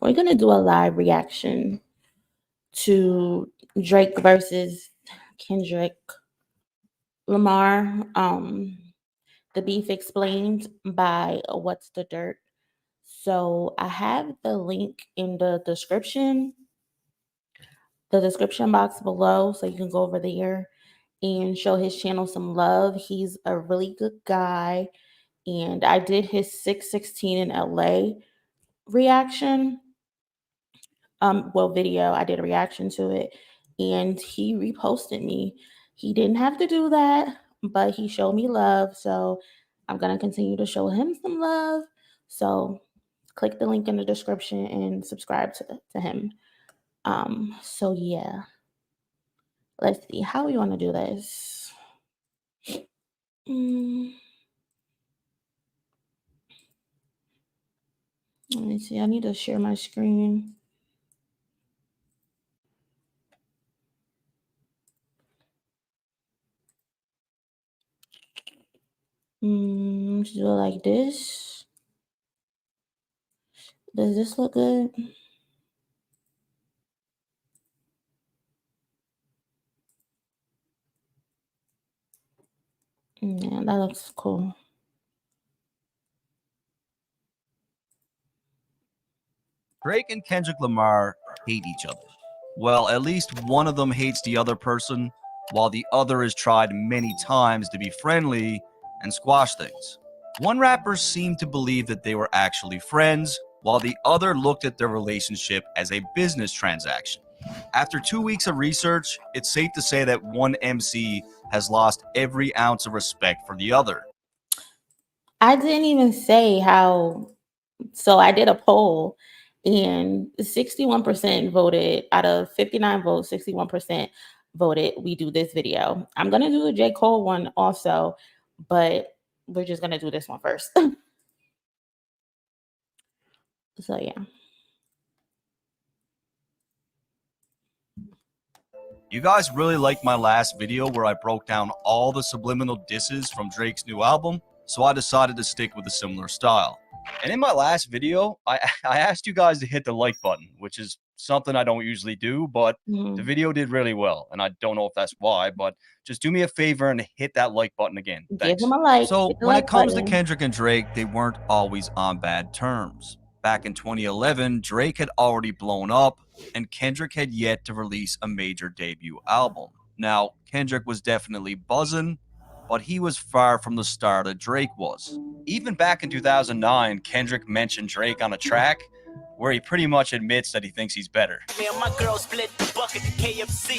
we're gonna do a live reaction to Drake versus Kendrick Lamar. The beef explained by What's the Dirt. So I have the link in the description box below, so you can go over there and show his channel some love. He's a really good guy, and I did his 616 in LA reaction. Video. I did a reaction to it, and he reposted me. He didn't have to do that, but he showed me love, so I'm gonna continue to show him some love. So click the link in the description and subscribe to him. So yeah, let's see how we want to do this. Let me see. I need to share my screen. Let's do it like this. Does this look good? Yeah, that looks cool. Drake and Kendrick Lamar hate each other. Well, at least one of them hates the other person, while the other has tried many times to be friendly and squash things. One rapper seemed to believe that they were actually friends, while the other looked at their relationship as a business transaction. After 2 weeks of research, it's safe to say that one MC has lost every ounce of respect for the other. I didn't even say how. So I did a poll, and 61% voted. Out of 59 votes, 61% voted we do this video. I'm gonna do the J. Cole one also, but we're just gonna do this one first. So yeah. You guys really liked my last video where I broke down all the subliminal disses from Drake's new album, so I decided to stick with a similar style. And in my last video, I asked you guys to hit the like button, which is something I don't usually do, but the video did really well. And I don't know if that's why, but just do me a favor and hit that like button again. Thanks. Give him a like. So when it comes to Kendrick and Drake, they weren't always on bad terms. Back in 2011, Drake had already blown up, and Kendrick had yet to release a major debut album. Now, Kendrick was definitely buzzing, but he was far from the star that Drake was. Even back in 2009, Kendrick mentioned Drake on a track where he pretty much admits that he thinks he's better. Man, my girl split the bucket to KFC.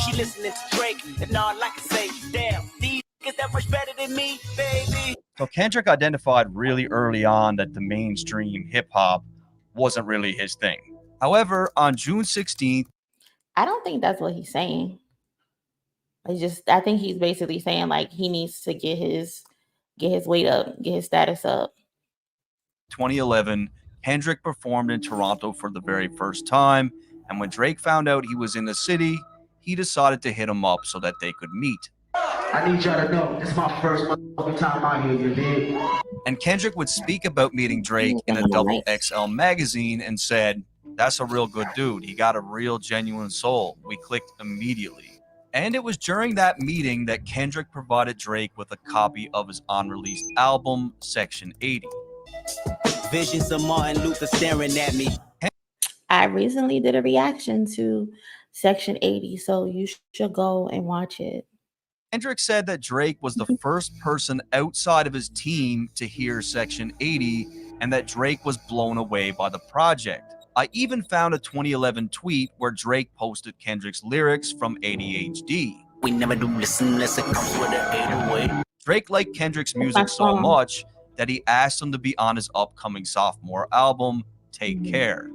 She listening to Drake, and all I can say, damn, these niggas that much better than me, baby. So Kendrick identified really early on that the mainstream hip-hop wasn't really his thing. However, on June 16th... I don't think that's what he's saying. I think he's basically saying like he needs to get his weight up, get his status up. 2011, Kendrick performed in Toronto for the very first time, and when Drake found out he was in the city, he decided to hit him up so that they could meet. I need y'all to know, this is my first time out here, you dig? And Kendrick would speak about meeting Drake in a XXL magazine and said, "That's a real good dude. He got a real genuine soul. We clicked immediately." And it was during that meeting that Kendrick provided Drake with a copy of his unreleased album, Section 80. Visions of Martin Luther staring at me. I recently did a reaction to Section 80, so you should go and watch it. Kendrick said that Drake was the first person outside of his team to hear Section 80, and that Drake was blown away by the project. I even found a 2011 tweet where Drake posted Kendrick's lyrics from ADHD. We never do listen unless it comes with an 808. Drake liked Kendrick's music so much that he asked him to be on his upcoming sophomore album, Take Care.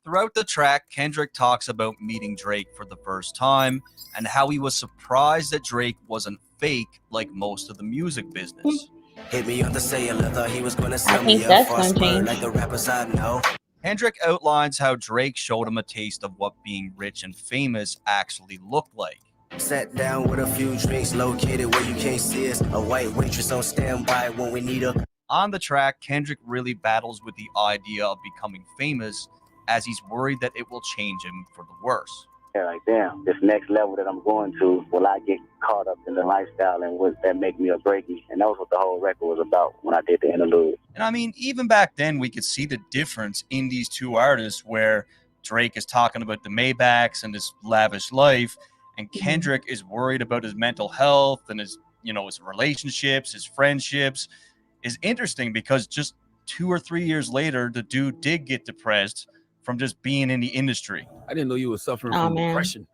Throughout the track, Kendrick talks about meeting Drake for the first time and how he was surprised that Drake wasn't fake like most of the music business. Hit me on the cellular, thought he was gonna sell me a false bird like the rappers I know. Kendrick outlines how Drake showed him a taste of what being rich and famous actually looked like. Sat down with a few drinks, located where you can't see us. A white waitress on standby when we need her. On the track, Kendrick really battles with the idea of becoming famous, as he's worried that it will change him for the worse. Yeah, like, damn, this next level that I'm going to, will I get caught up in the lifestyle and would that make me or break me? And that was what the whole record was about when I did the interlude. And I mean, even back then, we could see the difference in these two artists, where Drake is talking about the Maybachs and his lavish life, and Kendrick is worried about his mental health and his relationships, his friendships. Is interesting because just 2 or 3 years later, the dude did get depressed from just being in the industry. I didn't know you were suffering from depression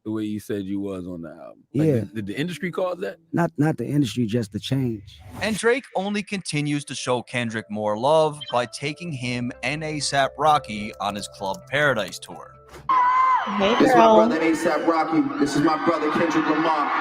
the way you said you was on the album. Like, yeah. Did the industry cause that? Not the industry, just the change. And Drake only continues to show Kendrick more love by taking him and ASAP Rocky on his Club Paradise tour. Hey, This is my girl. brother ASAP Rocky. This is my brother Kendrick Lamar.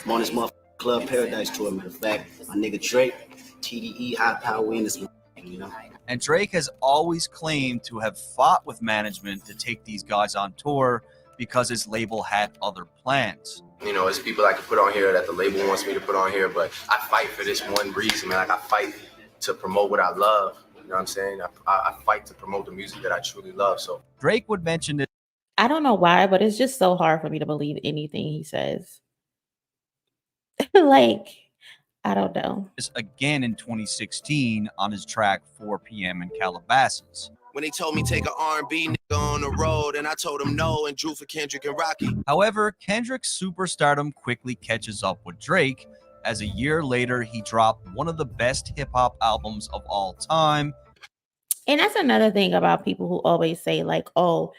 I'm on this motherfucking Club Paradise tour, matter of fact. My nigga Drake, TDE, high power in this, you know. And Drake has always claimed to have fought with management to take these guys on tour because his label had other plans. You know, it's people I can put on here that the label wants me to put on here, but I fight for this one reason, man. Like, I fight to promote what I love. You know what I'm saying? I fight to promote the music that I truly love. So Drake would mention it. I don't know why, but it's just so hard for me to believe anything he says. Like, I don't know. Again in 2016 on his track 4 p.m. in Calabasas. When they told me take an R&B nigga on the road, and I told them no and drew for Kendrick and Rocky. However, Kendrick's superstardom quickly catches up with Drake, as a year later he dropped one of the best hip-hop albums of all time. And that's another thing about people who always say, like, oh,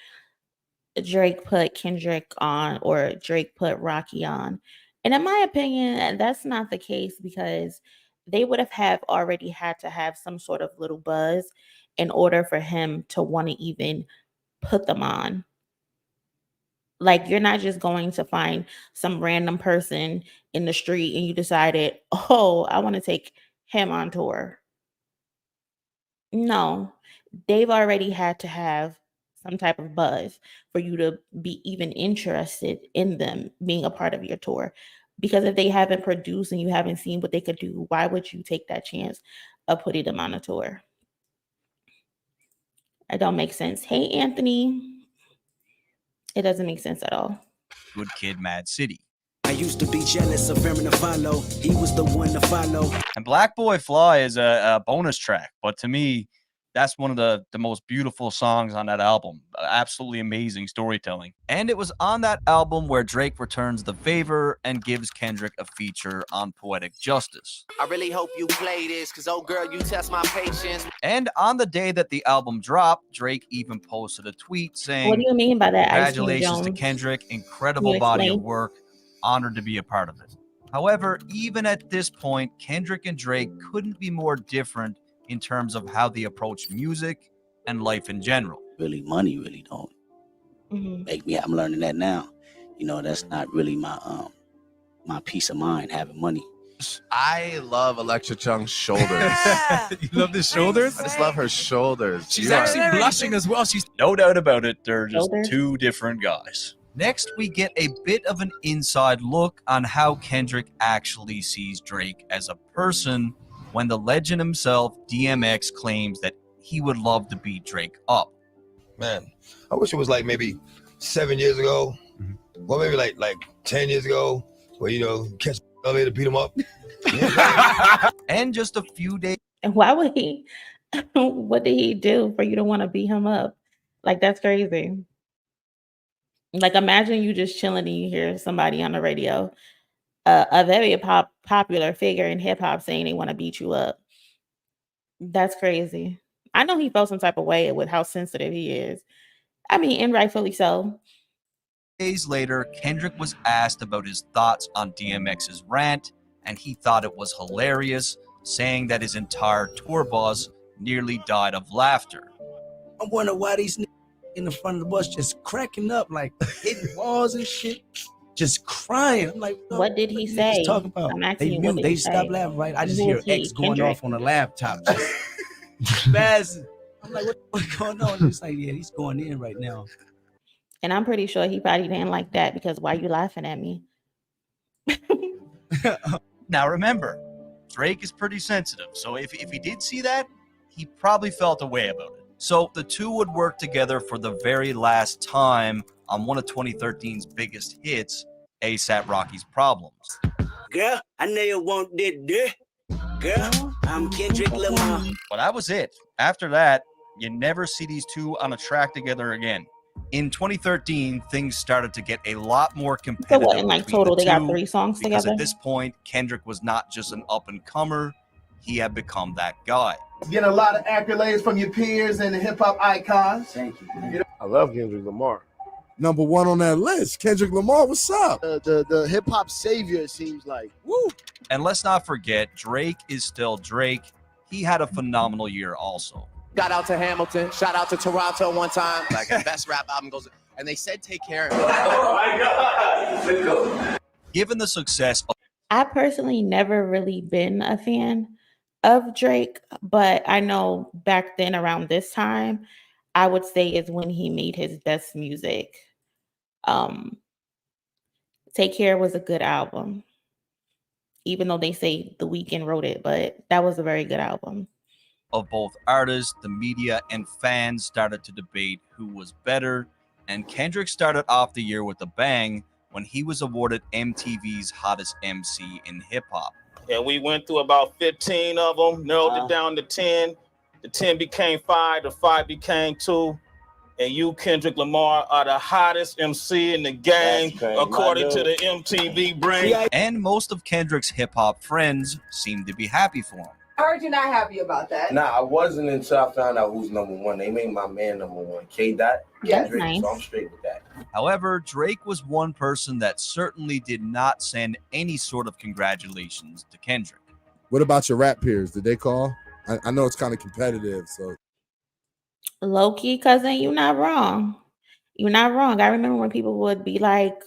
Drake put Kendrick on or Drake put Rocky on. And in my opinion, that's not the case, because they would have already had to have some sort of little buzz in order for him to want to even put them on. Like, you're not just going to find some random person in the street and you decided, oh, I want to take him on tour. No, they've already had to have some type of buzz for you to be even interested in them being a part of your tour. Because if they haven't produced and you haven't seen what they could do, why would you take that chance of putting them on a tour? It don't make sense. Hey, Anthony. It doesn't make sense at all. Good Kid, Mad City. I used to be jealous of him to follow. He was the one to follow. And Black Boy Fly is a bonus track, but to me, that's one of the most beautiful songs on that album. Absolutely amazing storytelling. And it was on that album where Drake returns the favor and gives Kendrick a feature on Poetic Justice. I really hope you play this, because, oh, girl, you test my patience. And on the day that the album dropped, Drake even posted a tweet saying, What do you mean by that? "Congratulations to Kendrick, incredible body of work, honored to be a part of it." However, even at this point, Kendrick and Drake couldn't be more different in terms of how they approach music and life in general. Really, money really don't make me. I'm learning that now. You know, that's not really my my peace of mind, having money. I love Electra Chung's shoulders. You love the shoulders? I just love her shoulders. She's actually blushing as well. She's No doubt about it, they're just Shoulders? two different guys. Next, we get a bit of an inside look on how Kendrick actually sees Drake as a person, when the legend himself, DMX, claims that he would love to beat Drake up. Man, I wish it was like maybe 7 years ago, or maybe like 10 years ago, where, you know, catch elevator, beat him up. And just a few days. And why would he? What did he do for you to want to beat him up? Like, that's crazy. Like, imagine you just chilling and you hear somebody on the radio, a very popular figure in hip hop, saying they want to beat you up. That's crazy. I know he felt some type of way with how sensitive he is. I mean, and rightfully so. Days later, Kendrick was asked about his thoughts on DMX's rant, and he thought it was hilarious, saying that his entire tour bus nearly died of laughter. I wonder why these niggas in the front of the bus just cracking up, like hitting walls and shit, just crying. I'm like, What did he say? Just talking about. I'm asking They you, mute. what did They he stop say? laughing, right? I just Who hear is he? X going Kendrick? off on the laptop. Just spazzing. I'm like, what's going on? He's like, yeah, he's going in right now. And I'm pretty sure he probably didn't like that, because why you laughing at me? Now remember, Drake is pretty sensitive, so if he did see that, he probably felt a way about it. So the two would work together for the very last time on one of 2013's biggest hits, A$AP Rocky's Problems. Girl, I know you want that. Girl, I'm Kendrick Lamar. But that was it. After that, you never see these two on a track together again. In 2013, things started to get a lot more So competitive. what, in like total, they got 3 songs Because together? at this point, Kendrick was not just an up-and-comer, he had become that guy. Getting a lot of accolades from your peers and the hip-hop icons. Thank you. I love Kendrick Lamar. Number 1 on that list. Kendrick Lamar, what's up? The hip-hop savior, it seems like. Woo! And let's not forget, Drake is still Drake. He had a phenomenal year also. Shout out to Hamilton. Shout out to Toronto one time. Like the best rap album goes. And they said take care of it. Oh my God. Let's go. Given the success of I personally never really been a fan of Drake, but I know back then around this time, I would say is when he made his best music. Take Care was a good album, even though they say The Weeknd wrote it, but that was a very good album. Of both artists, the media, and fans started to debate who was better, and Kendrick started off the year with a bang when he was awarded MTV's Hottest MC in Hip-Hop. And we went through about 15 of them, narrowed it down to 10. The 10 became 5, the 5 became 2. And you, Kendrick Lamar, are the hottest MC in the game, according to the MTV brain. And most of Kendrick's hip-hop friends seemed to be happy for him. I heard you're not happy about that. Nah, I wasn't until I found out who's number 1. They made my man number 1, K-Dot. Yes, Kendrick, nice. So I'm straight with that. However, Drake was one person that certainly did not send any sort of congratulations to Kendrick. What about your rap peers? Did they call? I know it's kind of competitive, so. Low-key, cousin, you're not wrong. You're not wrong. I remember when people would be like,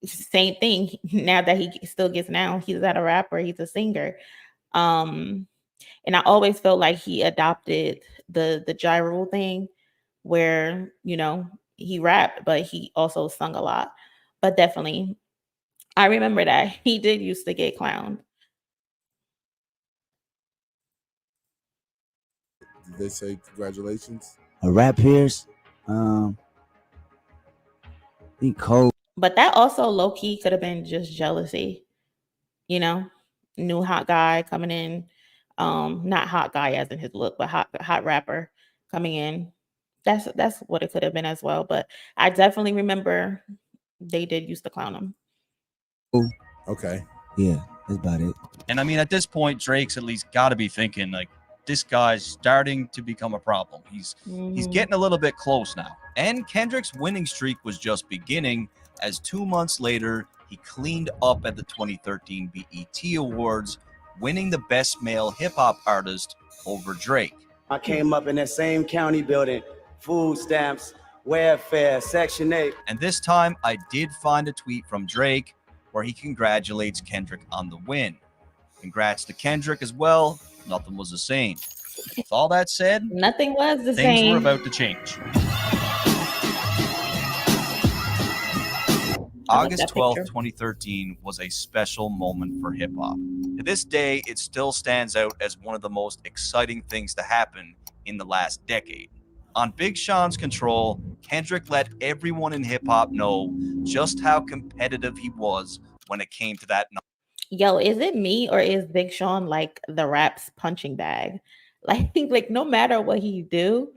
same thing. Now that he still gets now, he's not a rapper, he's a singer. And I always felt like he adopted the Ja Rule thing where, you know, he rapped, but he also sung a lot. But definitely, I remember that he did used to get clowned. Did they say congratulations? Rap peers, he cold. But that also low-key could have been just jealousy, you know, new hot guy coming in, not hot guy as in his look, but hot rapper coming in. That's what it could have been as well. But I definitely remember they did used to clown him. Okay. Yeah, that's about it. And I mean, at this point, Drake's at least got to be thinking like, this guy's starting to become a problem. He's getting a little bit close now. And Kendrick's winning streak was just beginning, as 2 months later, he cleaned up at the 2013 BET Awards, winning the Best Male Hip-Hop Artist over Drake. I came up in that same county building, food stamps, welfare, Section 8. And this time, I did find a tweet from Drake where he congratulates Kendrick on the win. Congrats to Kendrick as well. Nothing was the same. With all that said, nothing was the things same. were about to change. August 12th, 2013 was a special moment for hip-hop. To this day, it still stands out as one of the most exciting things to happen in the last decade. On Big Sean's Control, Kendrick let everyone in hip-hop know just how competitive he was when it came to that. Yo, is it me or is Big Sean like the rap's punching bag? Like no matter what he do,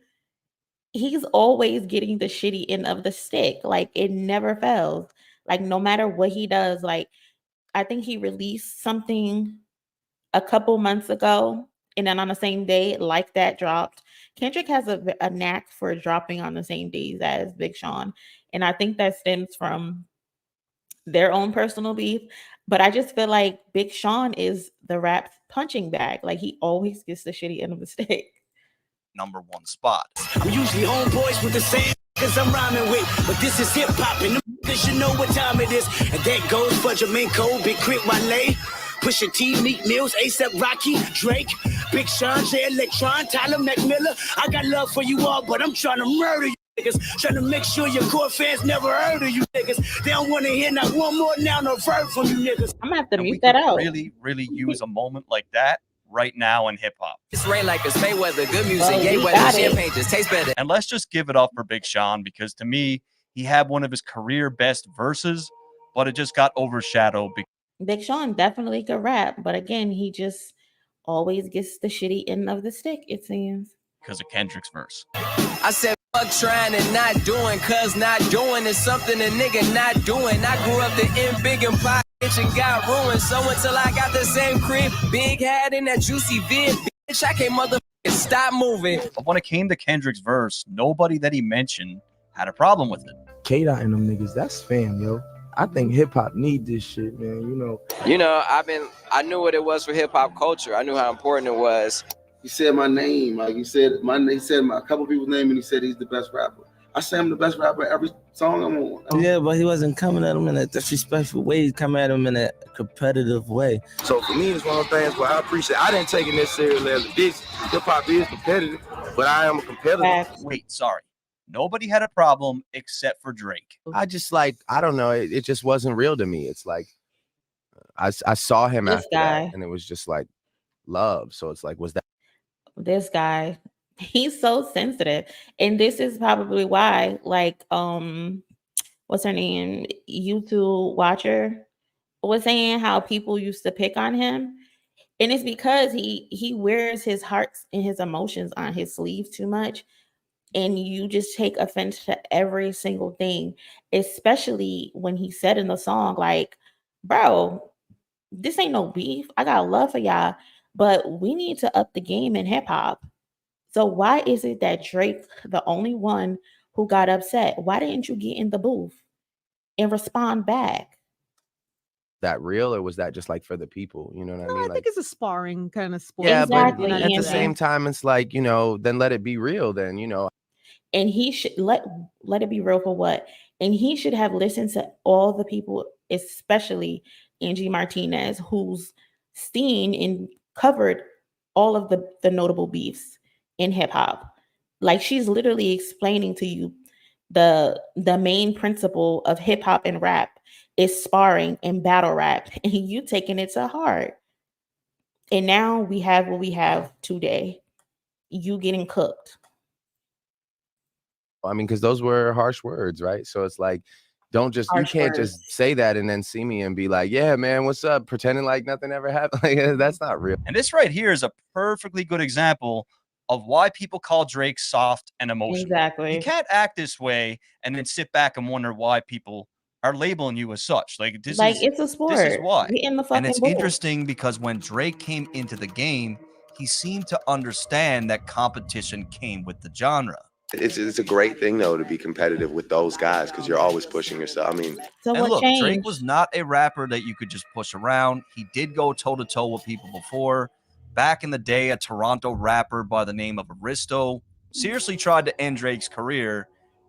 he's always getting the shitty end of the stick. Like it never fails. Like no matter what he does, like I think he released something a couple months ago, and then on the same day, like that dropped. Kendrick has a knack for dropping on the same days as Big Sean, and I think that stems from their own personal beef. But I just feel like Big Sean is the rap punching bag. Like he always gets the shitty end of the stick. #1 spot. I'm usually homeboys with the same cause I'm rhyming with, but this is hip hop and the should know what time it is. And that goes for Jamaica, Big Crit Wale, Pusha T, Meek Mills, A$AP Rocky, Drake, Big Sean, Jay Electron, Tyler McMillan. I got love for you all, but I'm trying to murder you. niggas. Trying to make sure your core fans never heard of you niggas. They don't want to hear not one more now no verb from you niggas. I'm gonna have to And we mute that could out. really use a moment like that right now in hip hop. It's rain like it's Mayweather, good music, Oh, yay we weather, got it. champagne just tastes better. And let's just give it up for Big Sean, because to me, he had one of his career best verses, but it just got overshadowed Big Sean definitely could rap, but again, he just always gets the shitty end of the stick, it seems. because of Kendrick's verse. I said fuck trying and not doing, cause not doing is something a nigga not doing. I grew up the end big and pie and got ruined. So until I got the same crib, big hat in that juicy vid, bitch, I can't motherfucking stop moving. But when it came to Kendrick's verse, nobody that he mentioned had a problem with it. K-Dot and them niggas, that's fam, yo. I think hip hop need this shit, man. You know, I knew what it was for hip hop culture. I knew how important it was. He said my name, like he said a couple people's name, and he said he's the best rapper. I say I'm the best rapper every song I'm on. Yeah, but he wasn't coming at him in a disrespectful way. He's coming at him in a competitive way. So for me, it's one of those things where I appreciate. I didn't take it necessarily as a diss. Hip hop is competitive, but I am a competitor. Wait, sorry. Nobody had a problem except for Drake. I just I don't know. It just wasn't real to me. It's like, I saw him This after guy. that, and it was just like love. So it's like, was that? This guy, he's so sensitive. And this is probably why, like, what's her name? YouTube Watcher was saying how people used to pick on him. And it's because he wears his hearts and his emotions on his sleeve too much. And you just take offense to every single thing, especially when he said in the song, like, bro, this ain't no beef. I got love for y'all, but we need to up the game in hip hop. So why is it that Drake, the only one who got upset, why didn't you get in the booth and respond back? That real, or was that just like for the people? You know what I mean? I think it's a sparring kind of sport. Yeah, Exactly, but at the Andy. same time, it's like, then let it be real. Then And he should let it be real for what? And he should have listened to all the people, especially Angie Martinez, who's seen and covered all of the notable beefs in hip hop. Like, she's literally explaining to you the main principle of hip hop and rap is sparring and battle rap, and you taking it to heart. And now we have what we have today. You getting cooked. I mean, because those were harsh words, right? So it's like, you can't just say that and then see me and be like, yeah, man, what's up? Pretending like nothing ever happened. Like, that's not real. And this right here is a perfectly good example of why people call Drake soft and emotional. Exactly. You can't act this way and then sit back and wonder why people are labeling you as such. Like, It's a sport. This is why. Get in the And fucking it's booth. interesting because when Drake came into the game, he seemed to understand that competition came with the genre. It's a great thing, though, to be competitive with those guys because you're always pushing yourself. I mean, So and what look, changed? Drake was not a rapper that you could just push around. He did go toe-to-toe with people before. Back in the day, a Toronto rapper by the name of Aristo seriously tried to end Drake's career,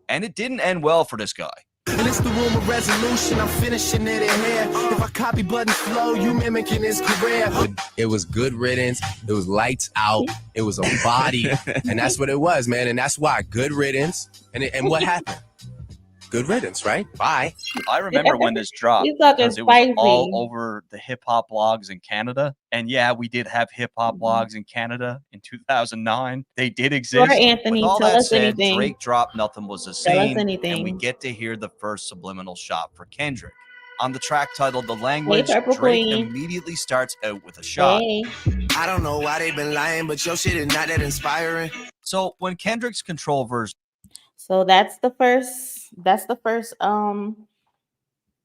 and it didn't end well for this guy. And it's the room of resolution, I'm finishing it in here. If I copy Budden's flow, you mimicking his career. It was good riddance. It was lights out. It was a body. And that's what it was, man. And that's why good riddance. And what happened? Good riddance, right? Bye. I remember when this dropped You talking because it was spicy. all over the hip-hop blogs in Canada. And yeah, we did have hip-hop blogs in Canada in 2009. They did exist. Sure, Anthony, With all tell that us said, anything. Drake dropped Nothing Was the Tell us Same. anything. And we get to hear the first subliminal shot for Kendrick. On the track titled The Language, Purple Drake Queen. immediately starts out with a shot. Hey. I don't know why they been lying, but your shit is not that inspiring. So when Kendrick's Control verse So that's the first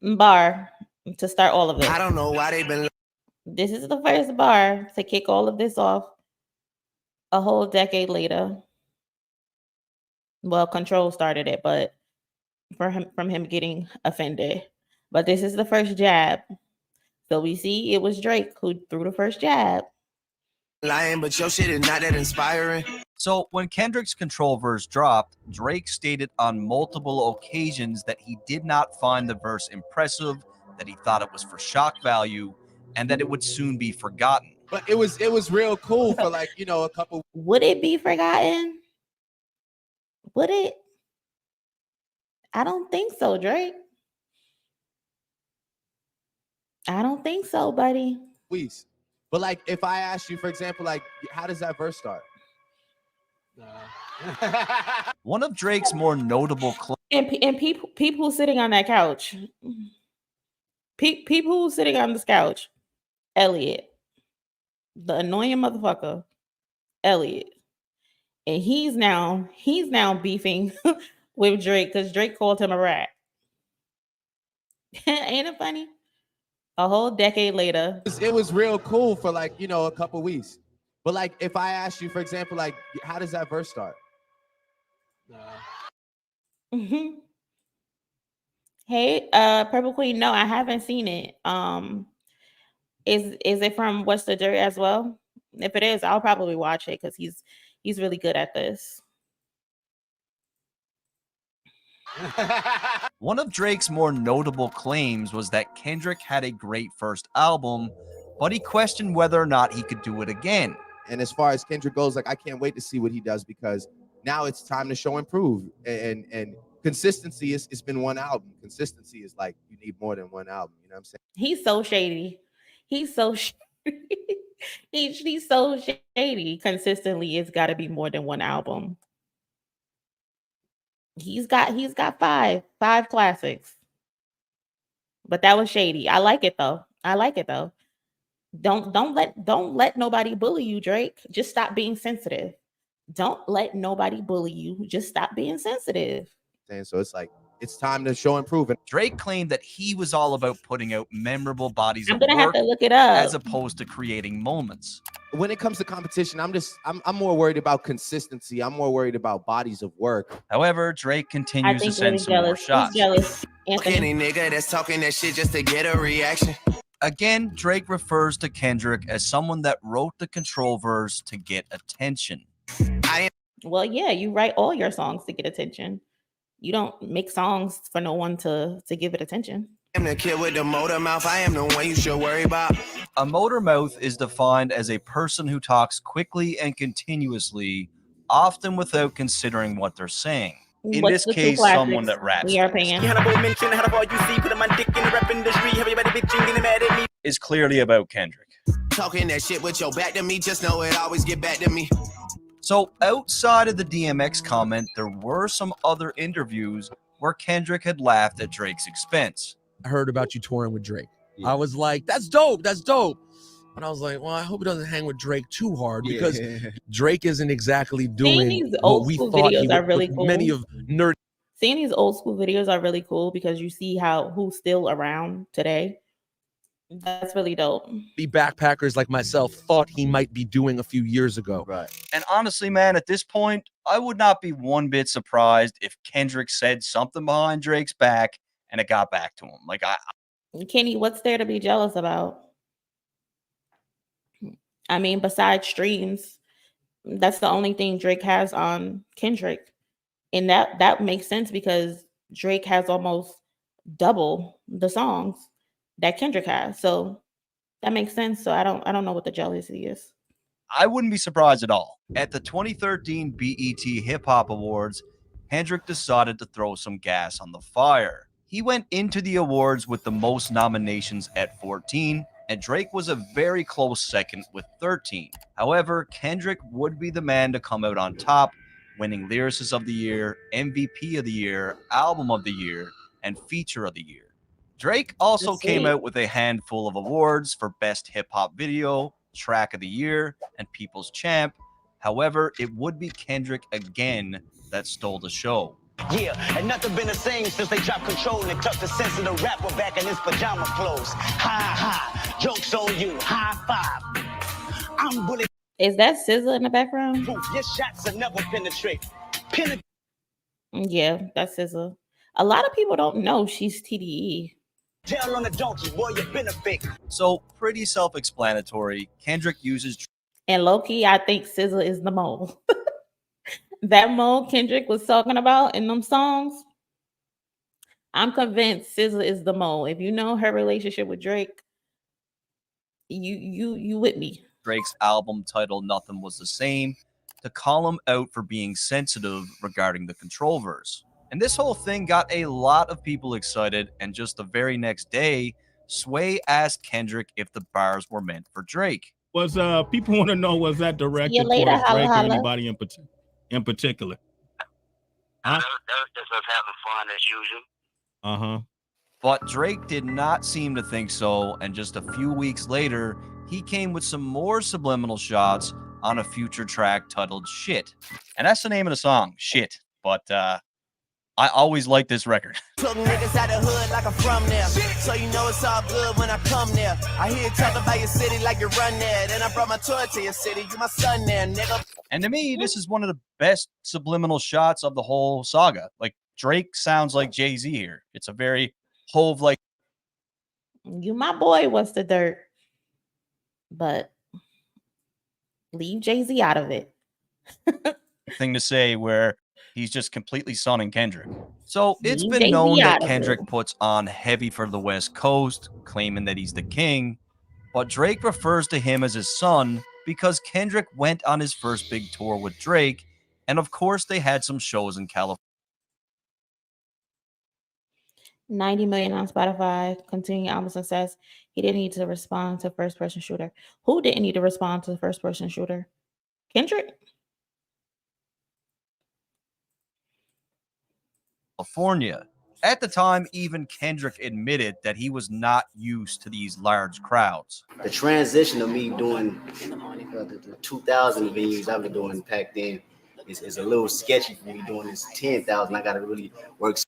bar to start all of it. I don't know why they been. This is the first bar to kick all of this off a whole decade later. Well, Control started it, but from him getting offended. But this is the first jab. So we see it was Drake who threw the first jab. Lying, but your shit is not that inspiring. So when Kendrick's Control verse dropped, Drake stated on multiple occasions that he did not find the verse impressive, that he thought it was for shock value, and that it would soon be forgotten. But it was real cool for a couple. Would it be forgotten? Would it? I don't think so, Drake. I don't think so, buddy. Please. But like, if I ask you, for example, like, how does that verse start? One of Drake's more notable And people sitting on that couch. People sitting on this couch. Elliot, the annoying motherfucker, Elliot, and he's now beefing with Drake because Drake called him a rat. Ain't it funny? A whole decade later, It was real cool for like, you know, a couple weeks. But like, if I ask you, for example, like, how does that verse start? Mm-hmm. Hey, Purple Queen. No, I haven't seen it. Is it from What's the Dirt as well? If it is, I'll probably watch it because he's really good at this. One of Drake's more notable claims was that Kendrick had a great first album, but he questioned whether or not he could do it again. And as far as Kendrick goes, like, I can't wait to see what he does, because now it's time to show and prove. And consistency it's been one album. Consistency is like, you need more than one album. You know what I'm saying? He's so shady. He's so he's so shady. Consistently, it's got to be more than one album. He's got five classics. But that was shady. I like it though. Don't let nobody bully you, Drake. Just stop being sensitive. Don't let nobody bully you. Just stop being sensitive. And so it's like, it's time to show and prove. And Drake claimed that he was all about putting out memorable bodies I'm of gonna have work to look it up. as opposed to creating moments. when it comes to competition, I'm more worried about consistency. I'm more worried about bodies of work. However, Drake continues to think send really some more jealous. shots. Who's jealous? Anthony. Any nigga that's talking that shit just to get a reaction. Again, Drake refers to Kendrick as someone that wrote the control verse to get attention. Well, yeah, you write all your songs to get attention. You don't make songs for no one to give it attention. I'm the kid with the motor mouth. I am the one you should worry about. A motor mouth is defined as a person who talks quickly and continuously, often without considering what they're saying. In What's this the two case, classics? someone that raps In your opinion. is clearly about Kendrick. Talking that shit with your back to me, just know it always get back to me. So outside of the DMX comment, there were some other interviews where Kendrick had laughed at Drake's expense. I heard about you touring with Drake. I was like, that's dope. That's dope. And I was like, well, I hope he doesn't hang with Drake too hard, because Drake isn't exactly doing These what old we school thought he videos are would. really With cool. Many of nerd. Seeing these old school videos are really cool because you see who's still around today. That's really dope. The backpackers like myself thought he might be doing a few years ago. Right. And honestly, man, at this point, I would not be one bit surprised if Kendrick said something behind Drake's back and it got back to him. Like, Kenny, what's there to be jealous about? I mean, besides streams, that's the only thing Drake has on Kendrick. And that makes sense because Drake has almost double the songs that Kendrick has. So that makes sense. So I don't know what the jealousy is. I wouldn't be surprised at all. At the 2013 BET Hip Hop Awards, Kendrick decided to throw some gas on the fire. He went into the awards with the most nominations at 14, and Drake was a very close second with 13. However, Kendrick would be the man to come out on top, winning Lyricist of the Year, MVP of the Year, Album of the Year, and Feature of the Year. Drake also came out with a handful of awards for Best Hip Hop Video, Track of the Year, and People's Champ. However, it would be Kendrick again that stole the show. Yeah, and nothing been the same since they dropped control and tucked the sense of the rapper back in his pajama clothes. Ha ha, joke's on you, high five. I'm bullet. Is that SZA in the background? Your shots will never penetrate. Yeah, that's SZA. A lot of people don't know she's TDE. Tail on a donkey, boy, you benefit. So pretty self-explanatory. Kendrick uses... And low-key, I think SZA is the mole. That mole Kendrick was talking about in them songs, I'm convinced SZA is the mole. If you know her relationship with Drake, you with me. Drake's album titled Nothing Was the Same to call him out for being sensitive regarding the control verse. And this whole thing got a lot of people excited, and just the very next day, Sway asked Kendrick if the bars were meant for Drake. Was people want to know, was that See you directed later, towards holla Drake or holla. anybody in particular? Huh? That was just us having fun as usual. Uh-huh. But Drake did not seem to think so, and just a few weeks later, he came with some more subliminal shots on a future track titled Shit. And that's the name of the song, Shit. But I always liked this record. Took niggas out the hood like I'm from there. So you know it's all good when I come there. I hear you talk about your city like you run there. Then I brought my toy to your city. You my son there, nigga. And to me, this is one of the best subliminal shots of the whole saga. Like, Drake sounds like Jay-Z here. It's a very Hove-like You my boy, what's the dirt? But leave Jay-Z out of it. thing to say, where he's just completely sonning Kendrick. So it's Leave been Jay-Z known that out of Kendrick it. puts on heavy for the West Coast, claiming that he's the king. But Drake refers to him as his son because Kendrick went on his first big tour with Drake. And of course, they had some shows in California. 90 million on Spotify, continuing album success. He didn't need to respond to first person shooter. Who didn't need to respond to the first person shooter? Kendrick? California. At the time, even Kendrick admitted that he was not used to these large crowds. The transition of me doing the 2,000 venues I've been doing back then is a little sketchy for me doing this 10,000. I got to really work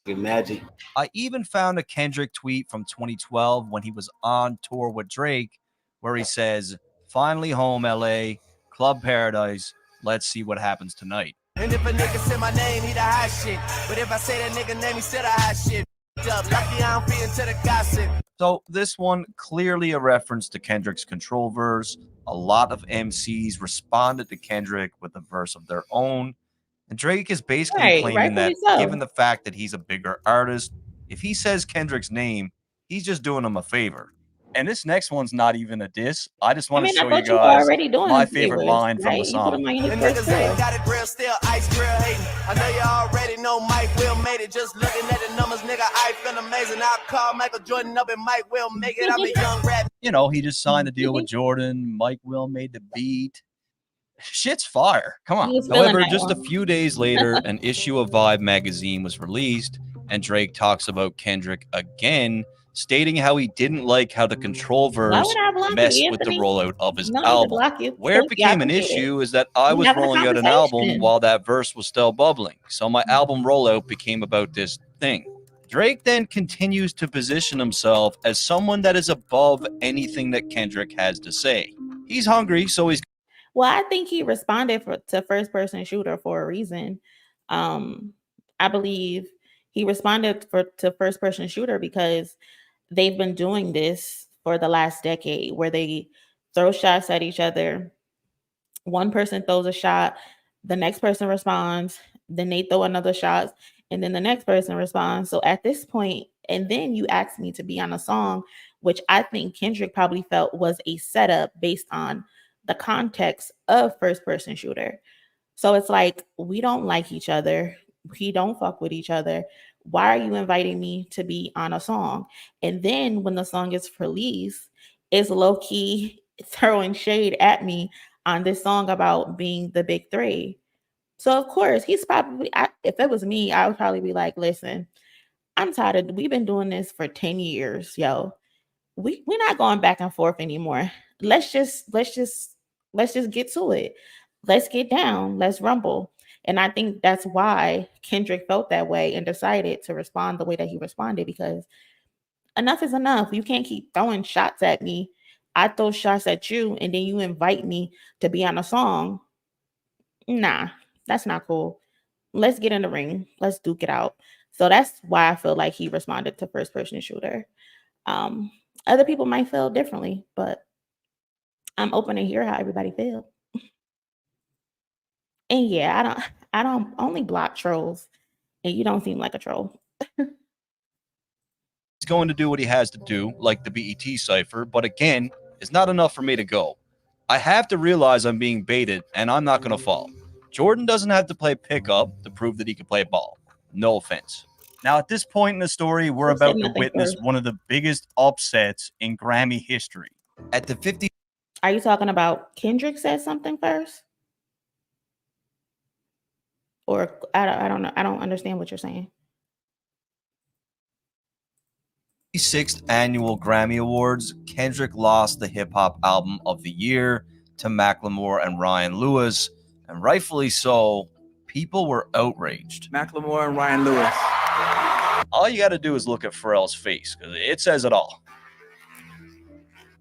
magic. I even found a Kendrick tweet from 2012 when he was on tour with Drake, where he says, "Finally home, LA, Club Paradise. Let's see what happens tonight." And if a nigga say my name, he the hot shit. But if I say that nigga name, he still the hot shit. Up, lucky I don't fit into the gossip. So this one clearly a reference to Kendrick's Control verse. A lot of MCs responded to Kendrick with a verse of their own. And Drake is basically Right, claiming that, rightfully so. given the fact that he's a bigger artist, if he says Kendrick's name, he's just doing him a favor. And this next one's not even a diss. I just want to show you thought you were guys already doing my his favorite favors, line from right? the You put him song. on his And first niggas ain't tour. got a grill, still ice grill hating. I know you already know Mike Will made it. Just looking at the numbers, nigga, I feel amazing. I'll call Michael Jordan up and Mike Will make it. I'm a young rap. You know, he just signed a deal with Jordan. Mike Will made the beat. Shit's fire. Come on. He was feeling However, that just a one. few days later, an issue of Vibe magazine was released, and Drake talks about Kendrick again, stating how he didn't like how the Control verse would I block messed you, with the Anthony? rollout of his No need to album. block you. Where it Thank you, I became an appreciate issue is that I We was having a rolling out an album conversation. while that verse was still bubbling. So my album rollout became about this thing. Drake then continues to position himself as someone that is above anything that Kendrick has to say. He's hungry, so he's Well, I think he responded to first person shooter for a reason. I believe he responded to first person shooter because they've been doing this for the last decade where they throw shots at each other. One person throws a shot, the next person responds, then they throw another shot, and then the next person responds. So at this point, and then you asked me to be on a song, which I think Kendrick probably felt was a setup based on the context of first person shooter. So it's like, we don't like each other. We don't fuck with each other. Why are you inviting me to be on a song? And then when the song is released, it's low key throwing shade at me on this song about being the big three. So of course, he's probably, if it was me, I would probably be like, listen, I'm tired of, we've been doing this for 10 years, yo. We're not going back and forth anymore. Let's just get to it. Let's get down. Let's rumble. And I think that's why Kendrick felt that way and decided to respond the way that he responded, because enough is enough. You can't keep throwing shots at me. I throw shots at you, and then you invite me to be on a song. Nah, that's not cool. Let's get in the ring. Let's duke it out. So that's why I feel like he responded to first person shooter. Other people might feel differently, but I'm open to hear how everybody feels. And yeah, I don't only block trolls, and you don't seem like a troll. He's going to do what he has to do, like the BET cipher, but again, it's not enough for me to go. I have to realize I'm being baited, and I'm not going to fall. Jordan doesn't have to play pickup to prove that he can play ball. No offense. Now, at this point in the story, we're Who said about to nothing witness first? one of the biggest upsets in Grammy history. At the 50. Are you talking about Kendrick said something first? Or I don't know. I don't understand what you're saying. 56th annual Grammy Awards, Kendrick lost the hip hop album of the year to Macklemore and Ryan Lewis, and rightfully so. People were outraged. Macklemore and Ryan Lewis. All you got to do is look at Pharrell's face, because it says it all.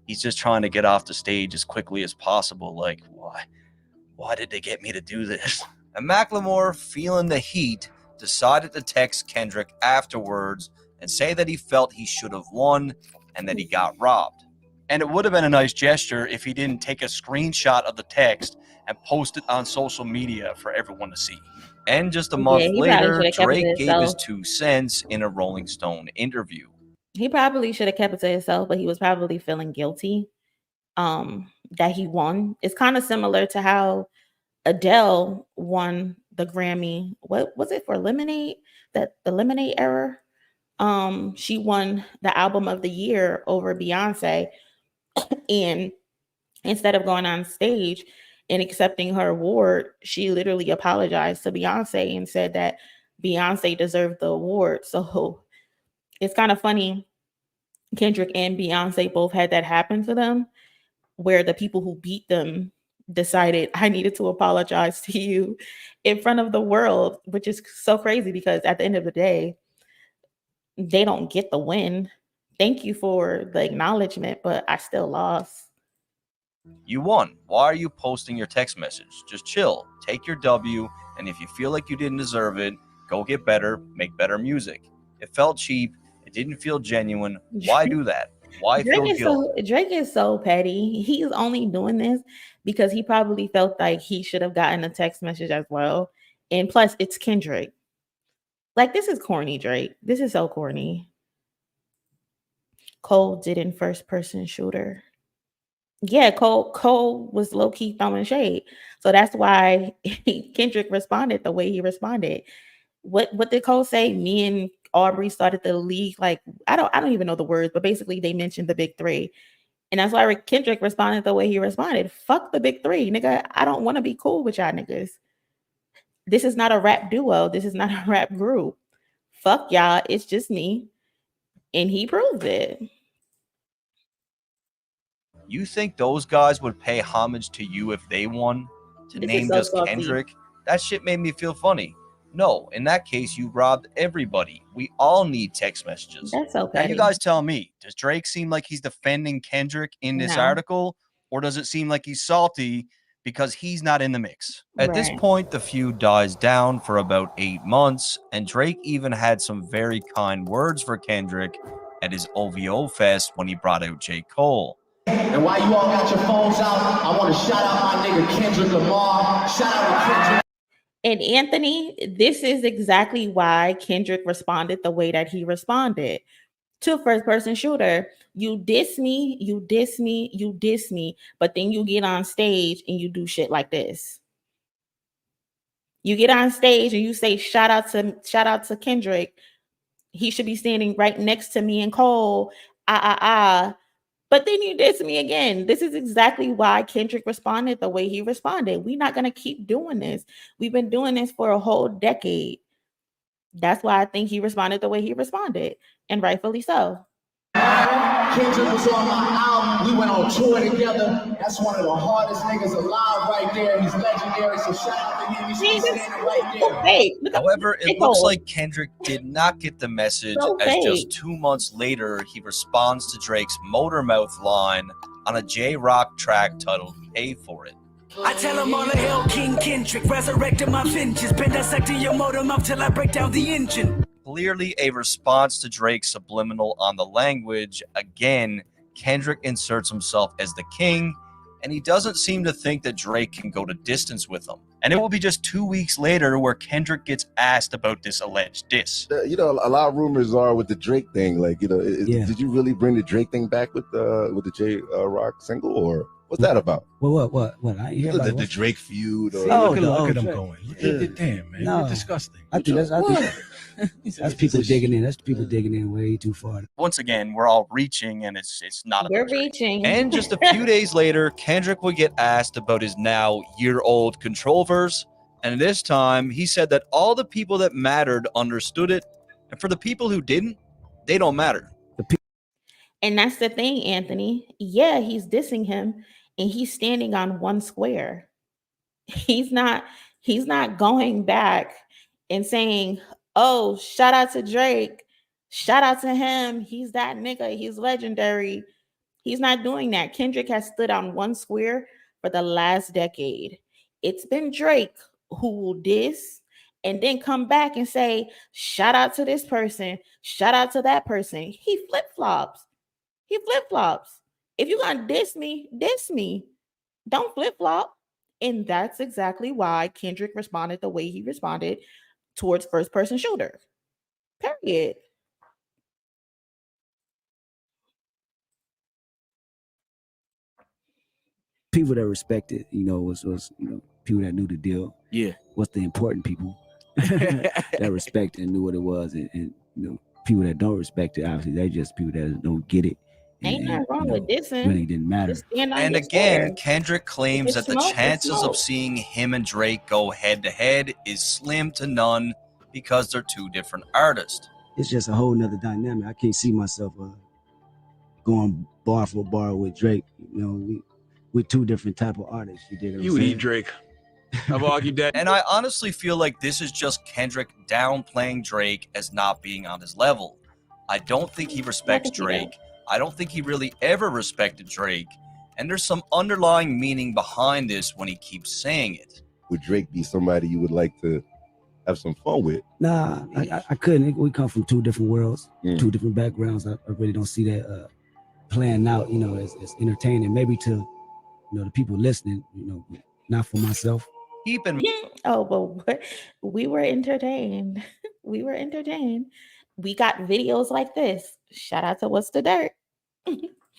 He's just trying to get off the stage as quickly as possible. Like, why did they get me to do this? And Macklemore, feeling the heat, decided to text Kendrick afterwards and say that he felt he should have won and that he got robbed. And it would have been a nice gesture if he didn't take a screenshot of the text and post it on social media for everyone to see. And just a month later, Drake gave his 2 cents in a Rolling Stone interview. He probably should have kept it to himself, but he was probably feeling guilty that he won. It's kind of similar to how Adele won the Grammy. What was it for? Lemonade? The Lemonade era? She won the album of the year over Beyonce. And instead of going on stage and accepting her award, she literally apologized to Beyonce and said that Beyonce deserved the award. So it's kind of funny. Kendrick and Beyonce both had that happen to them, where the people who beat them decided, I needed to apologize to you in front of the world, which is so crazy because at the end of the day, they don't get the win. Thank you for the acknowledgement, but I still lost. You won. Why are you posting your text message? Just chill. Take your W, and if you feel like you didn't deserve it, go get better, make better music. It felt cheap. It didn't feel genuine. Why do that? Why feel guilt? Drake is so petty. He's only doing this because he probably felt like he should have gotten a text message as well. And plus, it's Kendrick. Like, this is corny, Drake. This is so corny. Cole did in first person shooter. Yeah, Cole was low-key throwing shade. So that's why Kendrick responded the way he responded. What did Cole say? Me and Aubrey started the league. Like, I don't even know the words, but basically they mentioned the big three. And that's why Kendrick responded the way he responded. Fuck the big three, nigga. I don't want to be cool with y'all niggas. This is not a rap duo. This is not a rap group. Fuck y'all. It's just me. And he proved it. You think those guys would pay homage to you if they won? To name so just salty. Kendrick? That shit made me feel funny. No, in that case, you robbed everybody. We all need text messages. That's so Now petty. you guys tell me, does Drake seem like he's defending Kendrick in this No. article? Or does it seem like he's salty because he's not in the mix? At this Right. point, the feud dies down for about 8 months, and Drake even had some very kind words for Kendrick at his OVO Fest when he brought out J. Cole. And while you all got your phones out, I want to shout out my nigga Kendrick Lamar. Shout out to Kendrick. And Anthony, this is exactly why Kendrick responded the way that he responded to first person shooter. You diss me, you diss me, you diss me, but then you get on stage and you do shit like this. You get on stage and you say, shout out to Kendrick. He should be standing right next to me and Cole. But then you diss me again. This is exactly why Kendrick responded the way he responded. We're not going to keep doing this. We've been doing this for a whole decade. That's why I think he responded the way he responded, and rightfully so. Kendrick was on my album. We went on tour together. That's one of the hardest niggas alive right there. He's legendary. So shout out to him. He's standing right there. However, it looks like Kendrick did not get the message, as just 2 months later, he responds to Drake's Motor Mouth line on a J-Rock track titled Pay For It. I tell him all the hell, King Kendrick, resurrecting my vengeance, been dissecting your motor mouth till I break down the engine. Clearly a response to Drake's subliminal on the language. Again, Kendrick inserts himself as the king, and he doesn't seem to think that Drake can go to distance with him. And it will be just 2 weeks later where Kendrick gets asked about this alleged diss. You know, a lot of rumors are with the Drake thing. Like, you know, did you really bring the Drake thing back with the J Rock single, or What's that about? What? I ain't hear about The Drake feud. Or... look at them Drake. going. Damn, man. You're disgusting. I think that's people digging in. That's people digging in way too far. Once again, we're all reaching, and it's not We're about Drake. reaching. And just a few days later, Kendrick would get asked about his now year-old control verse, and this time he said that all the people that mattered understood it, and for the people who didn't, they don't matter. And that's the thing, Anthony. Yeah, he's dissing him, and he's standing on one square. He's not going back and saying, "Oh, shout out to Drake. Shout out to him. He's that nigga. He's legendary." He's not doing that. Kendrick has stood on one square for the last decade. It's been Drake who will diss and then come back and say, "Shout out to this person. Shout out to that person." He flip-flops. If you're going to diss me, diss me. Don't flip-flop. And that's exactly why Kendrick responded the way he responded towards first-person shooter. Period. People that respected, was people that knew the deal. Yeah. What's the important people that respect and knew what it was, and people that don't respect it, obviously they just people that don't get it. Ain't nothing wrong with dissing. Really didn't matter. And again, Kendrick claims that the chances of seeing him and Drake go head-to-head is slim to none because they're two different artists. It's just a whole nother dynamic. I can't see myself going bar for bar with Drake. We two different type of artists. You would eat Drake. I've argued that. And I honestly feel like this is just Kendrick downplaying Drake as not being on his level. I don't think he respects Drake. I don't think he really ever respected Drake. And there's some underlying meaning behind this when he keeps saying it. Would Drake be somebody you would like to have some fun with? Nah, I couldn't. We come from two different worlds, two different backgrounds. I really don't see that playing out, as entertaining. Maybe to, the people listening, not for myself. Keep in but we were entertained. We got videos like this. Shout out to What's the Dirt.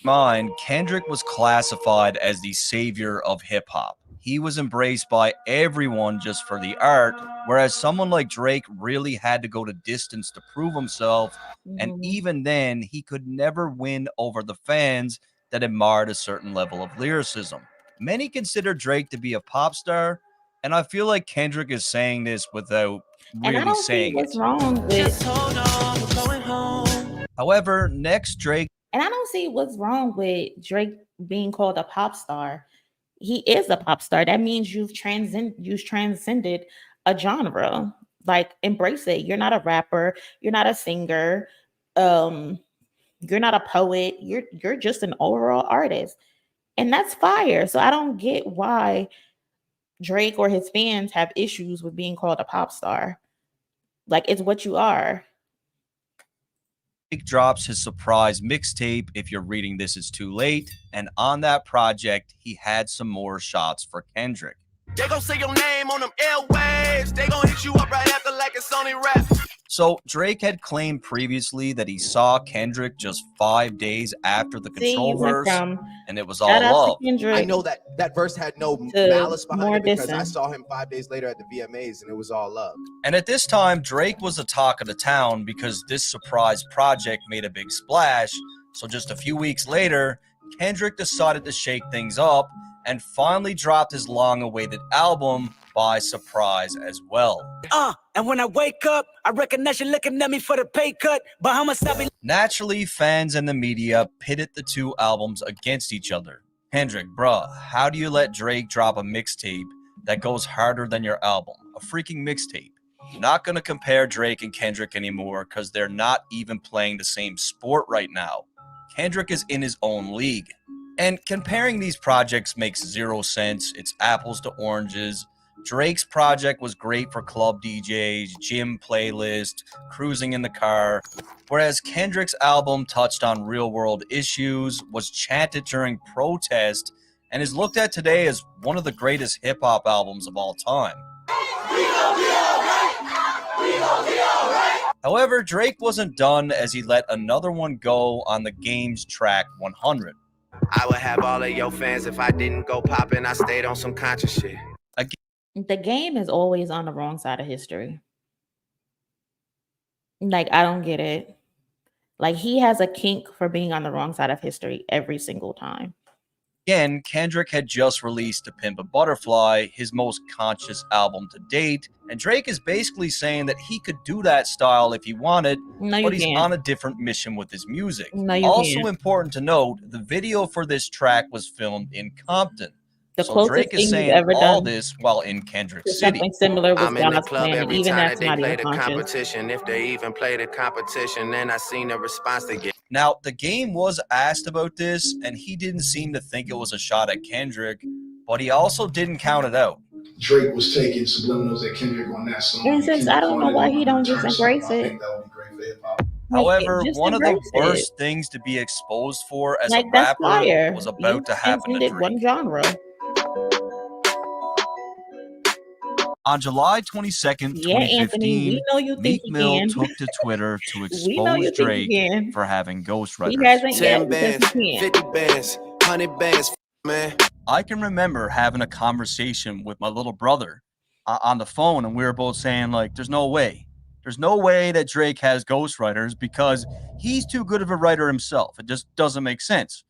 mind, Kendrick was classified as the savior of hip-hop. He was embraced by everyone just for the art, whereas someone like Drake really had to go to distance to prove himself, and even then, he could never win over the fans that admired a certain level of lyricism. Many consider Drake to be a pop star, and I feel like Kendrick is saying this without really saying it. Wrong with However, next Drake. And I don't see what's wrong with Drake being called a pop star. He is a pop star. That means you've transcended a genre. Like, embrace it. You're not a rapper. You're not a singer. You're not a poet. You're just an overall artist. And that's fire. So I don't get why Drake or his fans have issues with being called a pop star. Like, it's what you are. Drake drops his surprise mixtape. If you're reading this, it's too late. And on that project, he had some more shots for Kendrick. They gon' say your name on them airwaves. They gon' hit you up right after like it's only rap. So Drake had claimed previously that he saw Kendrick just 5 days after the Control verse, and it was all love. I know that verse had no malice behind it because I saw him 5 days later at the VMAs, and it was all love. And at this time, Drake was the talk of the town because this surprise project made a big splash. So just a few weeks later, Kendrick decided to shake things up and finally dropped his long-awaited album by surprise as well. And when I wake up, I recognize you looking at me for the pay cut. Bahamas, Naturally, fans and the media pitted the two albums against each other. Kendrick, bruh, how do you let Drake drop a mixtape that goes harder than your album? A freaking mixtape. Not gonna compare Drake and Kendrick anymore because they're not even playing the same sport right now. Kendrick is in his own league. And comparing these projects makes zero sense. It's apples to oranges. Drake's project was great for club DJs, gym playlist, cruising in the car, whereas Kendrick's album touched on real-world issues, was chanted during protest, and is looked at today as one of the greatest hip-hop albums of all time. However, Drake wasn't done as he let another one go on the Game's track 100. I would have all of your fans if I didn't go poppin'. I stayed on some conscious shit. The game is always on the wrong side of history. Like, I don't get it. Like, he has a kink for being on the wrong side of history every single time. Again, Kendrick had just released To Pimp a Butterfly, his most conscious album to date, and Drake is basically saying that he could do that style if he wanted, but he's on a different mission with his music. Also important to note, the video for this track was filmed in Compton. So Drake is saying all this while in Kendrick City. Something similar with I'm in the God's club plan, and every even time that's that they not play even the conscious. competition. If they even play the competition, then I seen the response they get. Now, the game was asked about this, and he didn't seem to think it was a shot at Kendrick, but he also didn't count it out. Drake was taking subliminals at Kendrick on that song. And since I don't know why he don't just embrace it. I think that would be great for hip hop. However, just one of the embrace it. worst things to be exposed for as Like, a that's rapper fire. was about to happen to transcended Drake. one genre. On July 22nd, Yeah, Anthony, 2015, we know you think Meek he Mill can. took to Twitter to We know you expose think he Drake can. for having He ghostwriters. hasn't yet 10 because bands, he can't. 50 bands, 100 bands, man. I can remember having a conversation with my little brother on the phone, and we were both saying, like, there's no way. There's no way that Drake has ghostwriters because he's too good of a writer himself. It just doesn't make sense.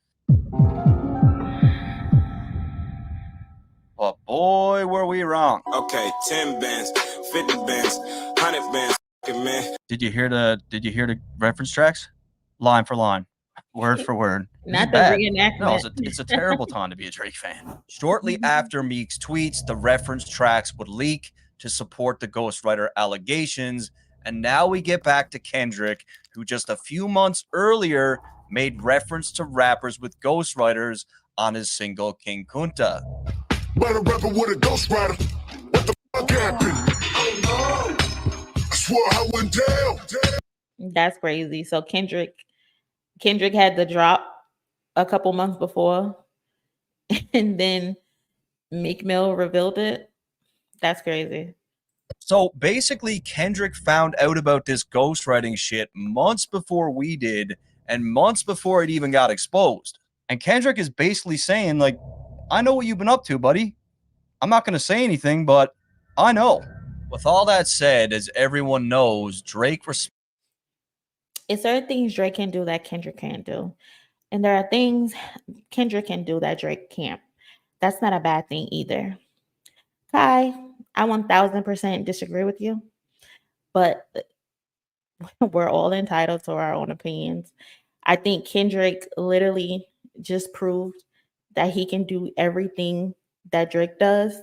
But boy, were we wrong. Okay, 10 bands, 50 bands, 100 bands, man. Did you hear the reference tracks? Line for line, word for word. This Not is the bad. reenactment. No, it's a terrible time to be a Drake fan. Shortly after Meek's tweets, the reference tracks would leak to support the ghostwriter allegations. And now we get back to Kendrick, who just a few months earlier made reference to rappers with ghostwriters on his single King Kunta. But a rapper with a ghostwriter. What the fuck happened? I swore I went down. That's crazy. So Kendrick had the drop a couple months before, and then Meek Mill revealed it. That's crazy. So basically, Kendrick found out about this ghostwriting shit months before we did, and months before it even got exposed. And Kendrick is basically saying, like, I know what you've been up to, buddy. I'm not going to say anything, but I know. With all that said, as everyone knows, Drake It's certain things Drake can do that Kendrick can't do. And there are things Kendrick can do that Drake can't. That's not a bad thing either. Kai, I 1000% disagree with you, but we're all entitled to our own opinions. I think Kendrick literally just proved that he can do everything that Drake does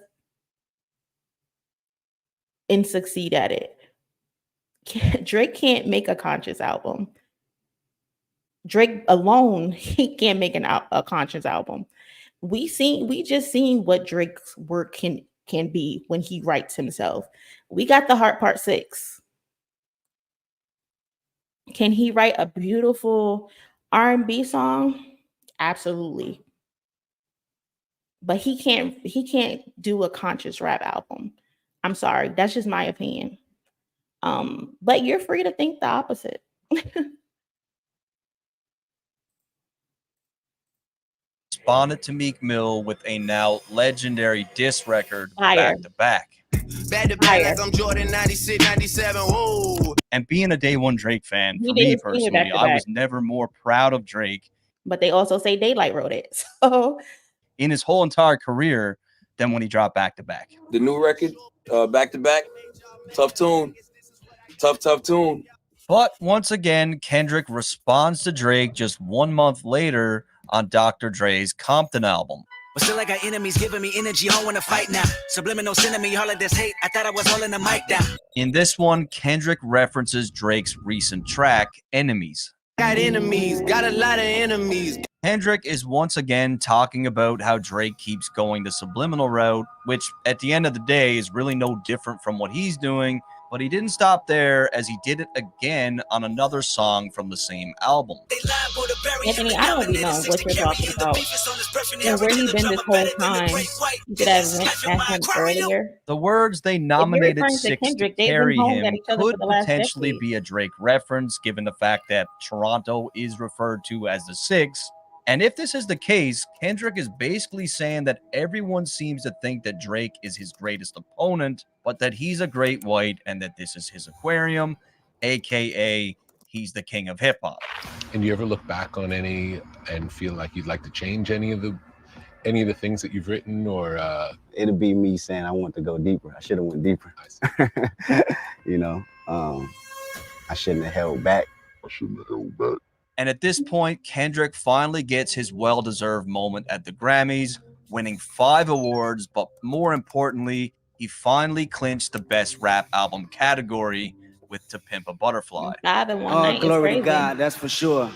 and succeed at it. Drake can't make a conscious album. Drake alone, he can't make a conscious album. We just seen what Drake's work can be when he writes himself. We got The Heart Part 6. Can he write a beautiful R&B song? Absolutely. But he can't do a conscious rap album. I'm sorry. That's just my opinion. But you're free to think the opposite. responded to Meek Mill with a now legendary diss record Fire. back to back. Back to back like I'm Jordan 96, 97. Whoa. And being a day one Drake fan, He for did me his thing personally, back to I back. was never more proud of Drake But they also say Daylight wrote it. So in his whole entire career than when he dropped back to back. The new record, back to back, tough tune. Tough tune. But once again, Kendrick responds to Drake just 1 month later on Dr. Dre's Compton album. But still I got enemies giving me energy, I don't wanna fight now. Subliminal sending me all of this hate, I thought I was holding the mic down. In this one, Kendrick references Drake's recent track, Enemies. Got enemies, got a lot of enemies. Kendrick is once again talking about how Drake keeps going the subliminal route, which at the end of the day is really no different from what he's doing, but he didn't stop there as he did it again on another song from the same album. Anthony, I don't even know what you're talking about. And where he been this whole time? You could have went at him earlier. The words they nominated referring to Six to Kendrick, they've been carry honed him at each other for could the last potentially decade. be a Drake reference, given the fact that Toronto is referred to as the Six, And if this is the case, Kendrick is basically saying that everyone seems to think that Drake is his greatest opponent, but that he's a great white and that this is his aquarium, aka he's the king of hip hop. And you ever look back on any and feel like you'd like to change any of the things that you've written, or It'll be me saying I want to go deeper. I should have went deeper. You know, I shouldn't have held back. And at this point, Kendrick finally gets his well-deserved moment at the Grammys, winning 5 awards, but more importantly, he finally clinched the Best Rap Album category with To Pimp a Butterfly. Glory to God, that's for sure.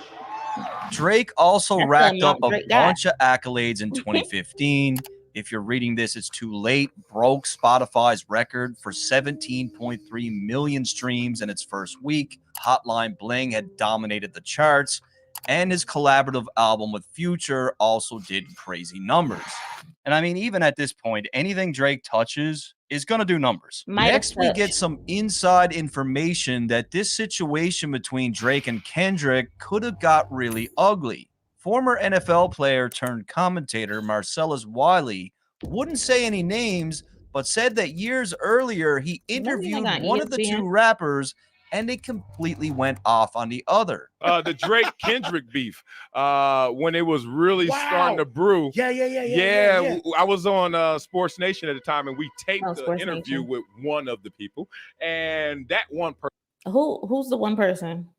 Drake also racked up a Drake got. bunch of accolades in 2015. If you're reading this, it's too late. Broke Spotify's record for 17.3 million streams in its first week. Hotline Bling had dominated the charts, and his collaborative album with Future also did crazy numbers. And I mean, even at this point, anything Drake touches is going to do numbers. Next, we get some inside information that this situation between Drake and Kendrick could have got really ugly. Former NFL player turned commentator Marcellus Wiley wouldn't say any names, but said that years earlier he interviewed one of the two rappers and it completely went off on the other. The Drake Kendrick beef, when it was really starting to brew. Yeah. I was on Sports Nation at the time, and we taped the interview with one of the people, and that one person. Who's the one person?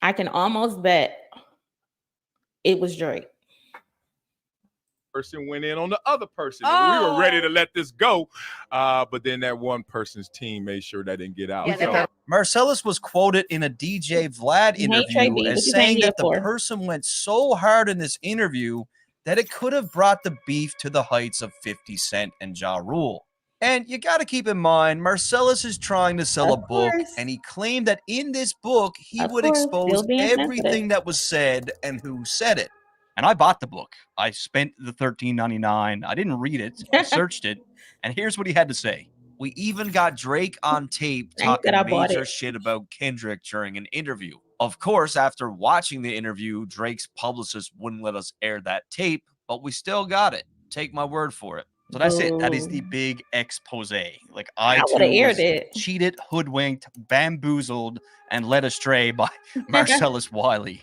I can almost bet it was Drake. Person went in on the other person. And we were ready to let this go, but then that one person's team made sure that didn't get out. Marcellus was quoted in a DJ Vlad interview as saying that the person went so hard in this interview that it could have brought the beef to the heights of 50 Cent and Ja Rule. And you got to keep in mind, Marcellus is trying to sell a book, and he claimed that in this book, he would expose everything that was said and who said it. And I bought the book. I spent the $13.99. I didn't read it. I searched it. And here's what he had to say. We even got Drake on tape talking major shit about Kendrick during an interview. Of course, after watching the interview, Drake's publicist wouldn't let us air that tape, but we still got it. Take my word for it. So that's it. That is the big expose. Like I would have aired it. Cheated, hoodwinked, bamboozled, and led astray by Marcellus Wiley.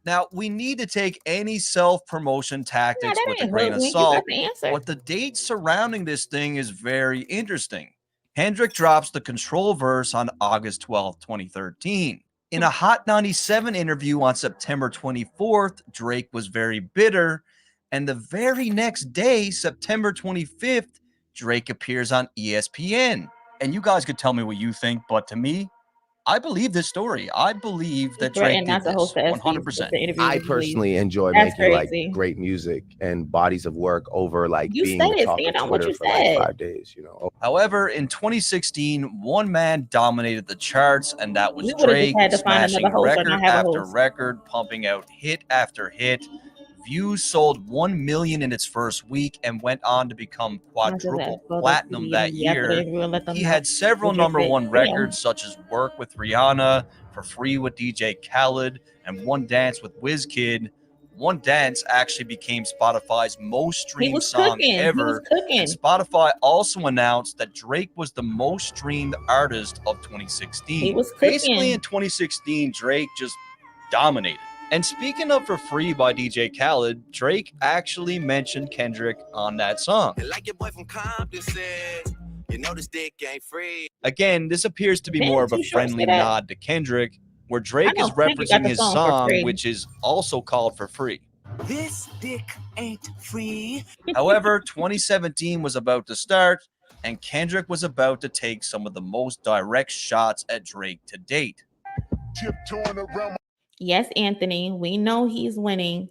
Now, we need to take any self-promotion tactics with a grain of salt, but the date surrounding this thing is very interesting. Kendrick drops the Control verse on August 12, 2013. In a Hot 97 interview on September 24th, Drake was very bitter, and the very next day, September 25th, Drake appears on ESPN. And you guys could tell me what you think, but to me, I believe this story. I believe that Drake did this 100%. I personally enjoy making like great music and bodies of work over like being the talk of Twitter for like 5 days, you know. However, in 2016, one man dominated the charts, and that was Drake, smashing record after record, pumping out hit after hit. Views sold 1 million in its first week and went on to become quadruple platinum that year. He had several #1 records such as Work with Rihanna, For Free with DJ Khaled, and One Dance with WizKid. One Dance actually became Spotify's most streamed song ever. And Spotify also announced that Drake was the most streamed artist of 2016. Basically in 2016, Drake just dominated. And speaking of For Free by DJ Khaled, Drake actually mentioned Kendrick on that song. Like your boy from Compton said, you know this dick ain't free. Again, this appears to be more of a friendly nod to Kendrick, where Drake is referencing his song, which is also called For Free. This dick ain't free. However, 2017 was about to start, and Kendrick was about to take some of the most direct shots at Drake to date. Yes, Anthony, we know he's winning.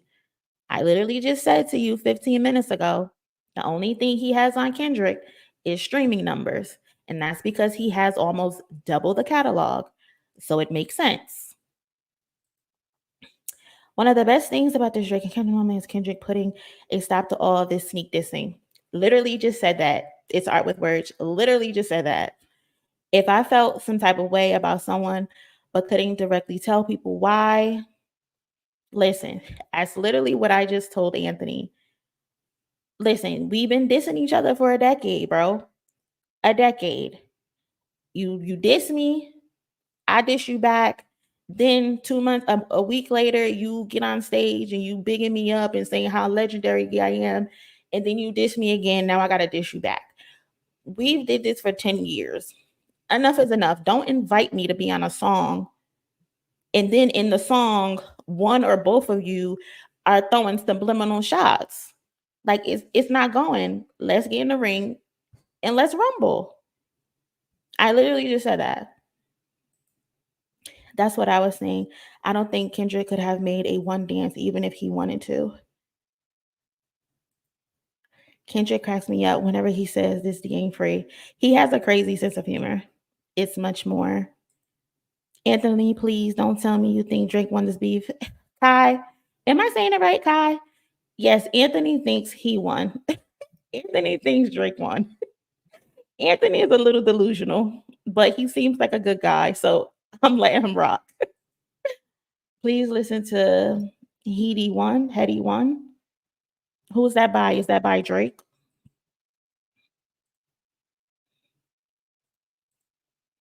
I literally just said to you 15 minutes ago, the only thing he has on Kendrick is streaming numbers. And that's because he has almost double the catalog. So it makes sense. One of the best things about this Drake and Kendrick moment is Kendrick putting a stop to all this sneak dissing. Literally just said that. It's art with words. Literally just said that. If I felt some type of way about someone but couldn't directly tell people why, Listen, that's literally what I just told Anthony. Listen, we've been dissing each other for a decade, bro. A decade. You diss me, I diss you back. Then 2 months, a week later, you get on stage and you bigging me up and saying how legendary I am, and then you diss me again. Now I gotta diss you back. We've did this for 10 years. Enough is enough. Don't invite me to be on a song, and then in the song, one or both of you are throwing subliminal shots. Like it's not going. Let's get in the ring and let's rumble. I literally just said that. That's what I was saying. I don't think Kendrick could have made a one dance even if he wanted to. Kendrick cracks me up whenever he says this D ain't free. He has a crazy sense of humor. It's much more. Anthony, please don't tell me you think Drake won this beef. Kai, am I saying it right, Kai? Yes, Anthony thinks he won. Anthony thinks Drake won. Anthony is a little delusional, but he seems like a good guy, so I'm letting him rock. Please listen to Heady One. Who's that by? Is that by Drake?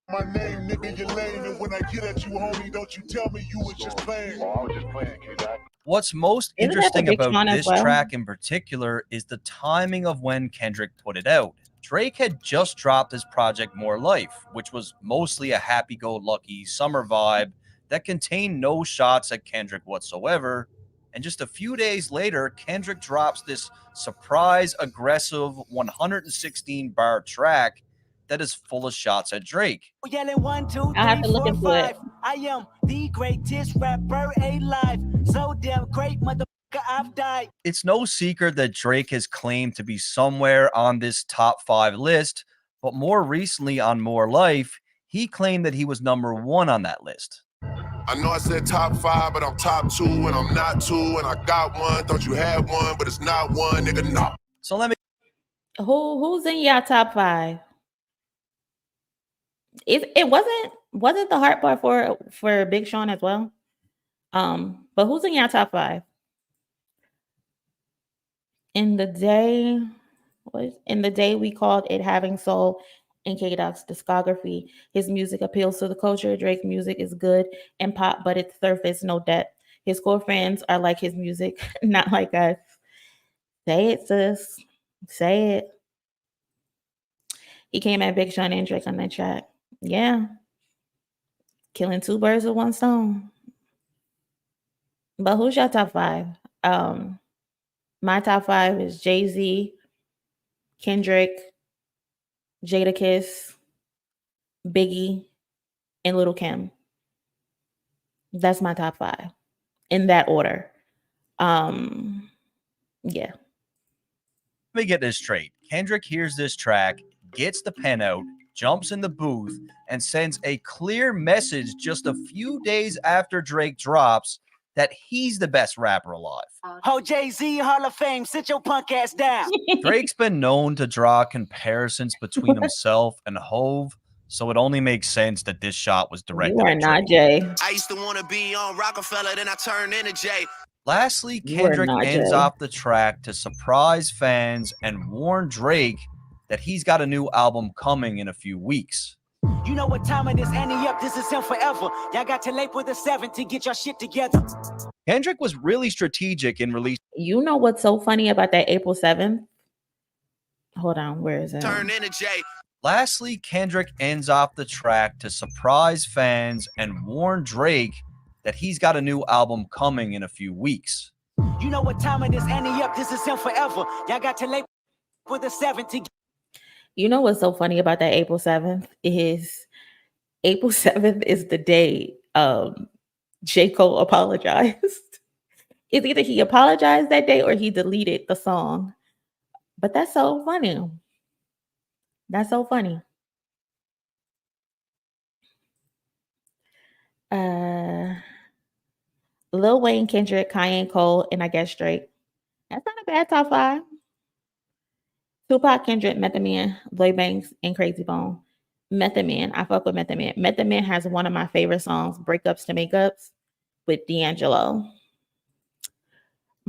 My name, nigga, you're lame, and when I get at you, homie, don't you tell me you was just playing. I was just playing, K-Dot. What's most Isn't that interesting the Big about Sean as this well? track in particular is the timing of when Kendrick put it out. Drake had just dropped his project More Life, which was mostly a happy-go-lucky summer vibe that contained no shots at Kendrick whatsoever. And just a few days later, Kendrick drops this surprise, aggressive 116-bar track that is full of shots at Drake. Yelling 1, 2, I have 3, to look 4, into 5. it. I am the greatest rapper alive. So damn great, motherfucker, I've died. It's no secret that Drake has claimed to be somewhere on this top 5 list, but more recently on More Life, he claimed that he was number 1 on that list. I know I said top 5, but I'm top 2, and I'm not 2, and I got one. Thought you had one, but it's not one, nigga, no. So let me... Who's in your top 5? It wasn't the hard part for Big Sean as well. But who's in your top 5? In the day we called it having soul in K-Dot's discography. His music appeals to the culture. Drake's music is good and pop, but it's surface, no depth. His core fans are like his music, not like us. Say it, sis. Say it. He came at Big Sean and Drake on that track. Yeah. Killing 2 birds with 1 stone. But who's your top 5? My top 5 is Jay-Z, Kendrick, Jadakiss, Biggie, and Lil' Kim. That's my top 5 in that order. Yeah. Let me get this straight. Kendrick hears this track, gets the pen out, jumps in the booth, and sends a clear message just a few days after Drake drops that he's the best rapper alive. Oh, Jay-Z, Hall of Fame, sit your punk ass down. Drake's been known to draw comparisons between himself and Hove, so it only makes sense that this shot was directed You are at not Drake. Jay. I used to want to be on Rockefeller, then I turned into Jay. Lastly, You are Kendrick not ends Jay. off the track to surprise fans and warn Drake that he's got a new album coming in a few weeks. You know what time it is, Annie up, this is him forever. Y'all got till April the 7th to get your shit together. Kendrick was really strategic in releasing. You know what's so funny about that April 7th? Hold on, where is it? Turn into Jay. Lastly, Kendrick ends off the track to surprise fans and warn Drake that he's got a new album coming in a few weeks. You know what time it is, Annie up, this is him forever. Y'all got till April the 7th to You know what's so funny about that April 7th is April 7th is the day J. Cole apologized. It's either he apologized that day or he deleted the song. But that's so funny. That's so funny. Lil Wayne, Kendrick, Kanye, Cole, and I guess Drake. That's not a bad top 5. Tupac, Kendrick, Method Man, Lloyd Banks, and Crazy Bone. Method Man, I fuck with Method Man. Method Man has one of my favorite songs, Breakups to Makeups, with D'Angelo.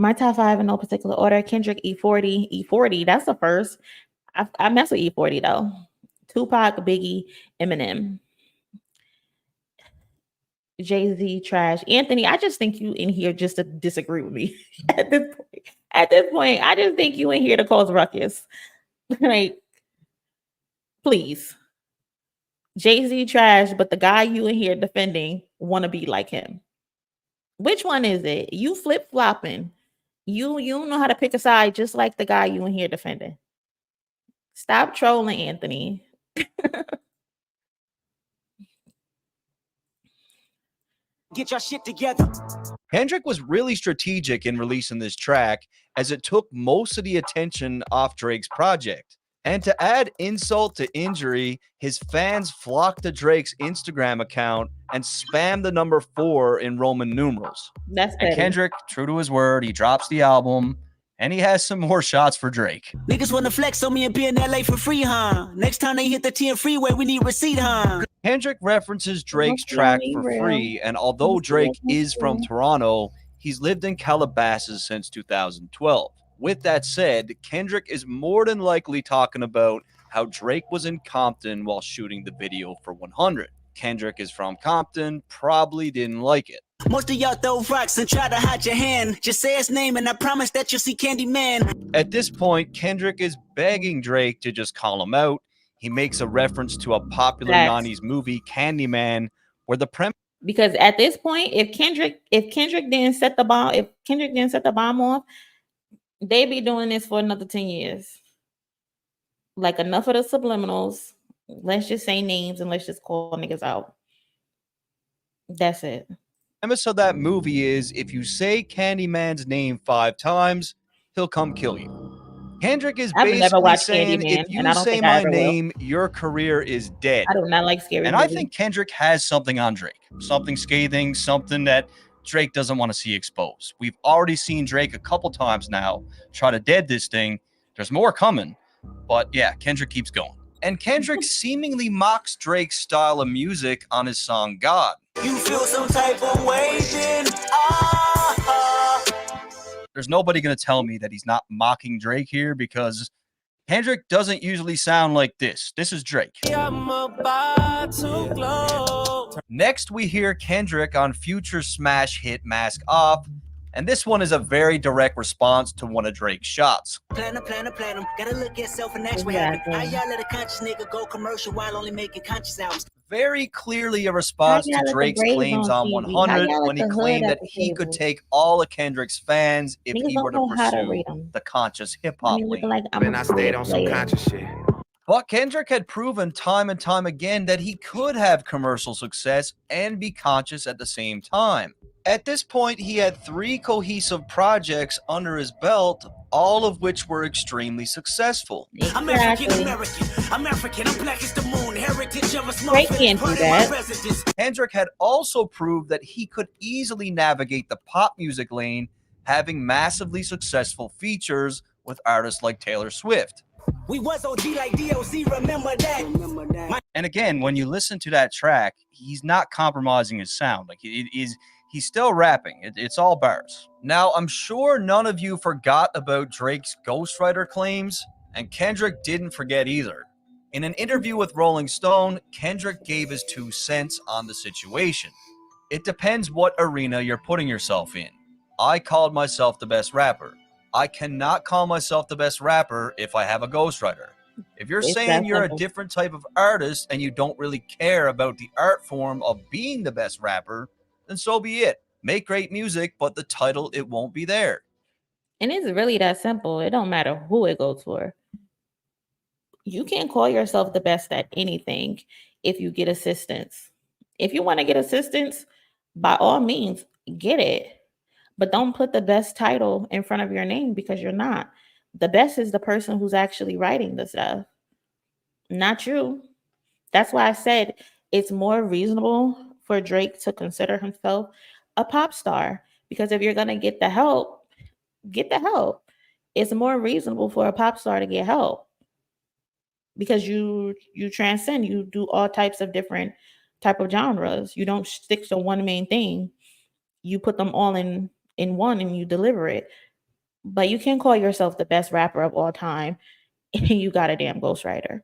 My top 5 in no particular order: Kendrick, E40. E40, that's the first. I mess with E40 though. Tupac, Biggie, Eminem, Jay-Z, trash. Anthony, I just think you in here just to disagree with me. At this point, I just think you in here to cause ruckus. Like, please. Jay-Z trash, but the guy you in here defending want to be like him. Which one is it? You flip-flopping. You don't know how to pick a side, just like the guy you in here defending. Stop trolling, Anthony. Get your shit together. Kendrick was really strategic in releasing this track, as it took most of the attention off Drake's project. And to add insult to injury, his fans flocked to Drake's Instagram account and spammed the number 4 in Roman numerals. That's and Kendrick, true to his word, he drops the album and he has some more shots for Drake. Niggas wanna flex on me and be in LA for free, huh? Next time they hit the 10 freeway, we need receipt, huh? Kendrick references Drake's track for free, and although Drake is from Toronto, he's lived in Calabasas since 2012. With that said, Kendrick is more than likely talking about how Drake was in Compton while shooting the video for 100. Kendrick is from Compton, probably didn't like it. Most of y'all throw rocks and try to hide your hand. Just say his name and I promise that you'll see Candyman. At this point, Kendrick is begging Drake to just call him out. He makes a reference to a popular 90s movie, Candyman, where the premise... Because at this point, if Kendrick didn't set the bomb off, they be doing this for another 10 years. Like, enough of the subliminals. Let's just say names and let's just call niggas out. That's it. The premise of that movie is if you say Candyman's name 5 times, he'll come kill you. Kendrick is basically saying, if you say my name, your career is dead. I do not like scary And movies. I think Kendrick has something on Drake. Something scathing, something that Drake doesn't want to see exposed. We've already seen Drake a couple times now try to dead this thing. There's more coming. But yeah, Kendrick keeps going. And Kendrick seemingly mocks Drake's style of music on his song God. You feel some type of way, then There's nobody going to tell me that he's not mocking Drake here, because Kendrick doesn't usually sound like this. This is Drake. I'm about to glow. Next, we hear Kendrick on Future's smash hit Mask Off, and this one is a very direct response to one of Drake's shots. Plan 'em. Gotta look at yourself and ask what happened. How y'all let a conscious nigga go commercial while only making conscious albums? Very clearly a response to Drake's claims on 100 when he claimed that he could take all of Kendrick's fans if he were to pursue the conscious hip-hop lane. Then I stayed on some conscious shit. But Kendrick had proven time and time again that he could have commercial success and be conscious at the same time. At this point, he had 3 cohesive projects under his belt, all of which were extremely successful. I'm African, I'm black as the moon, heritage of a small Kendrick had also proved that he could easily navigate the pop music lane, having massively successful features with artists like Taylor Swift. We was OG like DOC, remember that. And again, when you listen to that track, he's not compromising his sound. Like, he's still rapping. It's all bars. Now, I'm sure none of you forgot about Drake's ghostwriter claims, and Kendrick didn't forget either. In an interview with Rolling Stone, Kendrick gave his 2 cents on the situation. It depends what arena you're putting yourself in. I called myself the best rapper. I cannot call myself the best rapper if I have a ghostwriter. If you're saying you're a different type of artist and you don't really care about the art form of being the best rapper, then so be it. Make great music, but the title, it won't be there. And it's really that simple. It don't matter who it goes for. You can't call yourself the best at anything if you get assistance. If you want to get assistance, by all means, get it. But don't put the best title in front of your name, because you're not. The best is the person who's actually writing the stuff, not you. That's why I said it's more reasonable for Drake to consider himself a pop star, because if you're going to get the help, get the help. It's more reasonable for a pop star to get help, because you transcend, you do all types of different type of genres. You don't stick to one main thing. You put them all in one and you deliver it. But you can call yourself the best rapper of all time and you got a damn ghostwriter.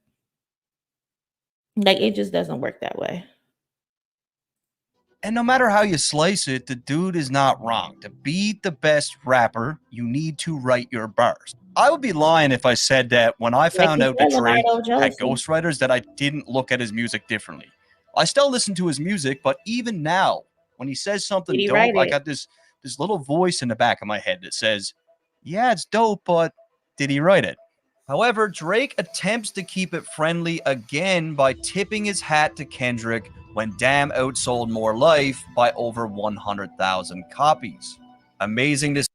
Like, it just doesn't work that way. And no matter how you slice it, the dude is not wrong. To be the best rapper, you need to write your bars. I would be lying if I said that when I found out that Drake had ghostwriters that I didn't look at his music differently. I still listen to his music, but even now, when he says something dope, I got this little voice in the back of my head that says, yeah, it's dope, but did he write it? However, Drake attempts to keep it friendly again by tipping his hat to Kendrick when Damn outsold More Life by over 100,000 copies. Amazing to see.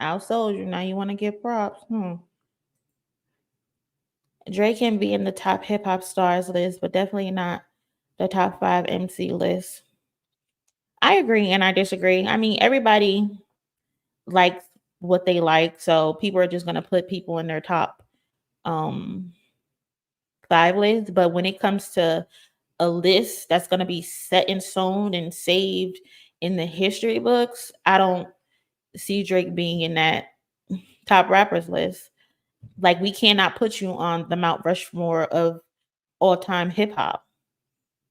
Outsold you. Now you want to get props. Drake can be in the top hip hop stars list, but definitely not the top 5 MC list. I agree and I disagree. I mean, everybody likes what they like, so people are just going to put people in their top 5 list. But when it comes to a list that's going to be set in stone and saved in the history books, I don't see Drake being in that top rappers list. Like, we cannot put you on the Mount Rushmore of all-time hip-hop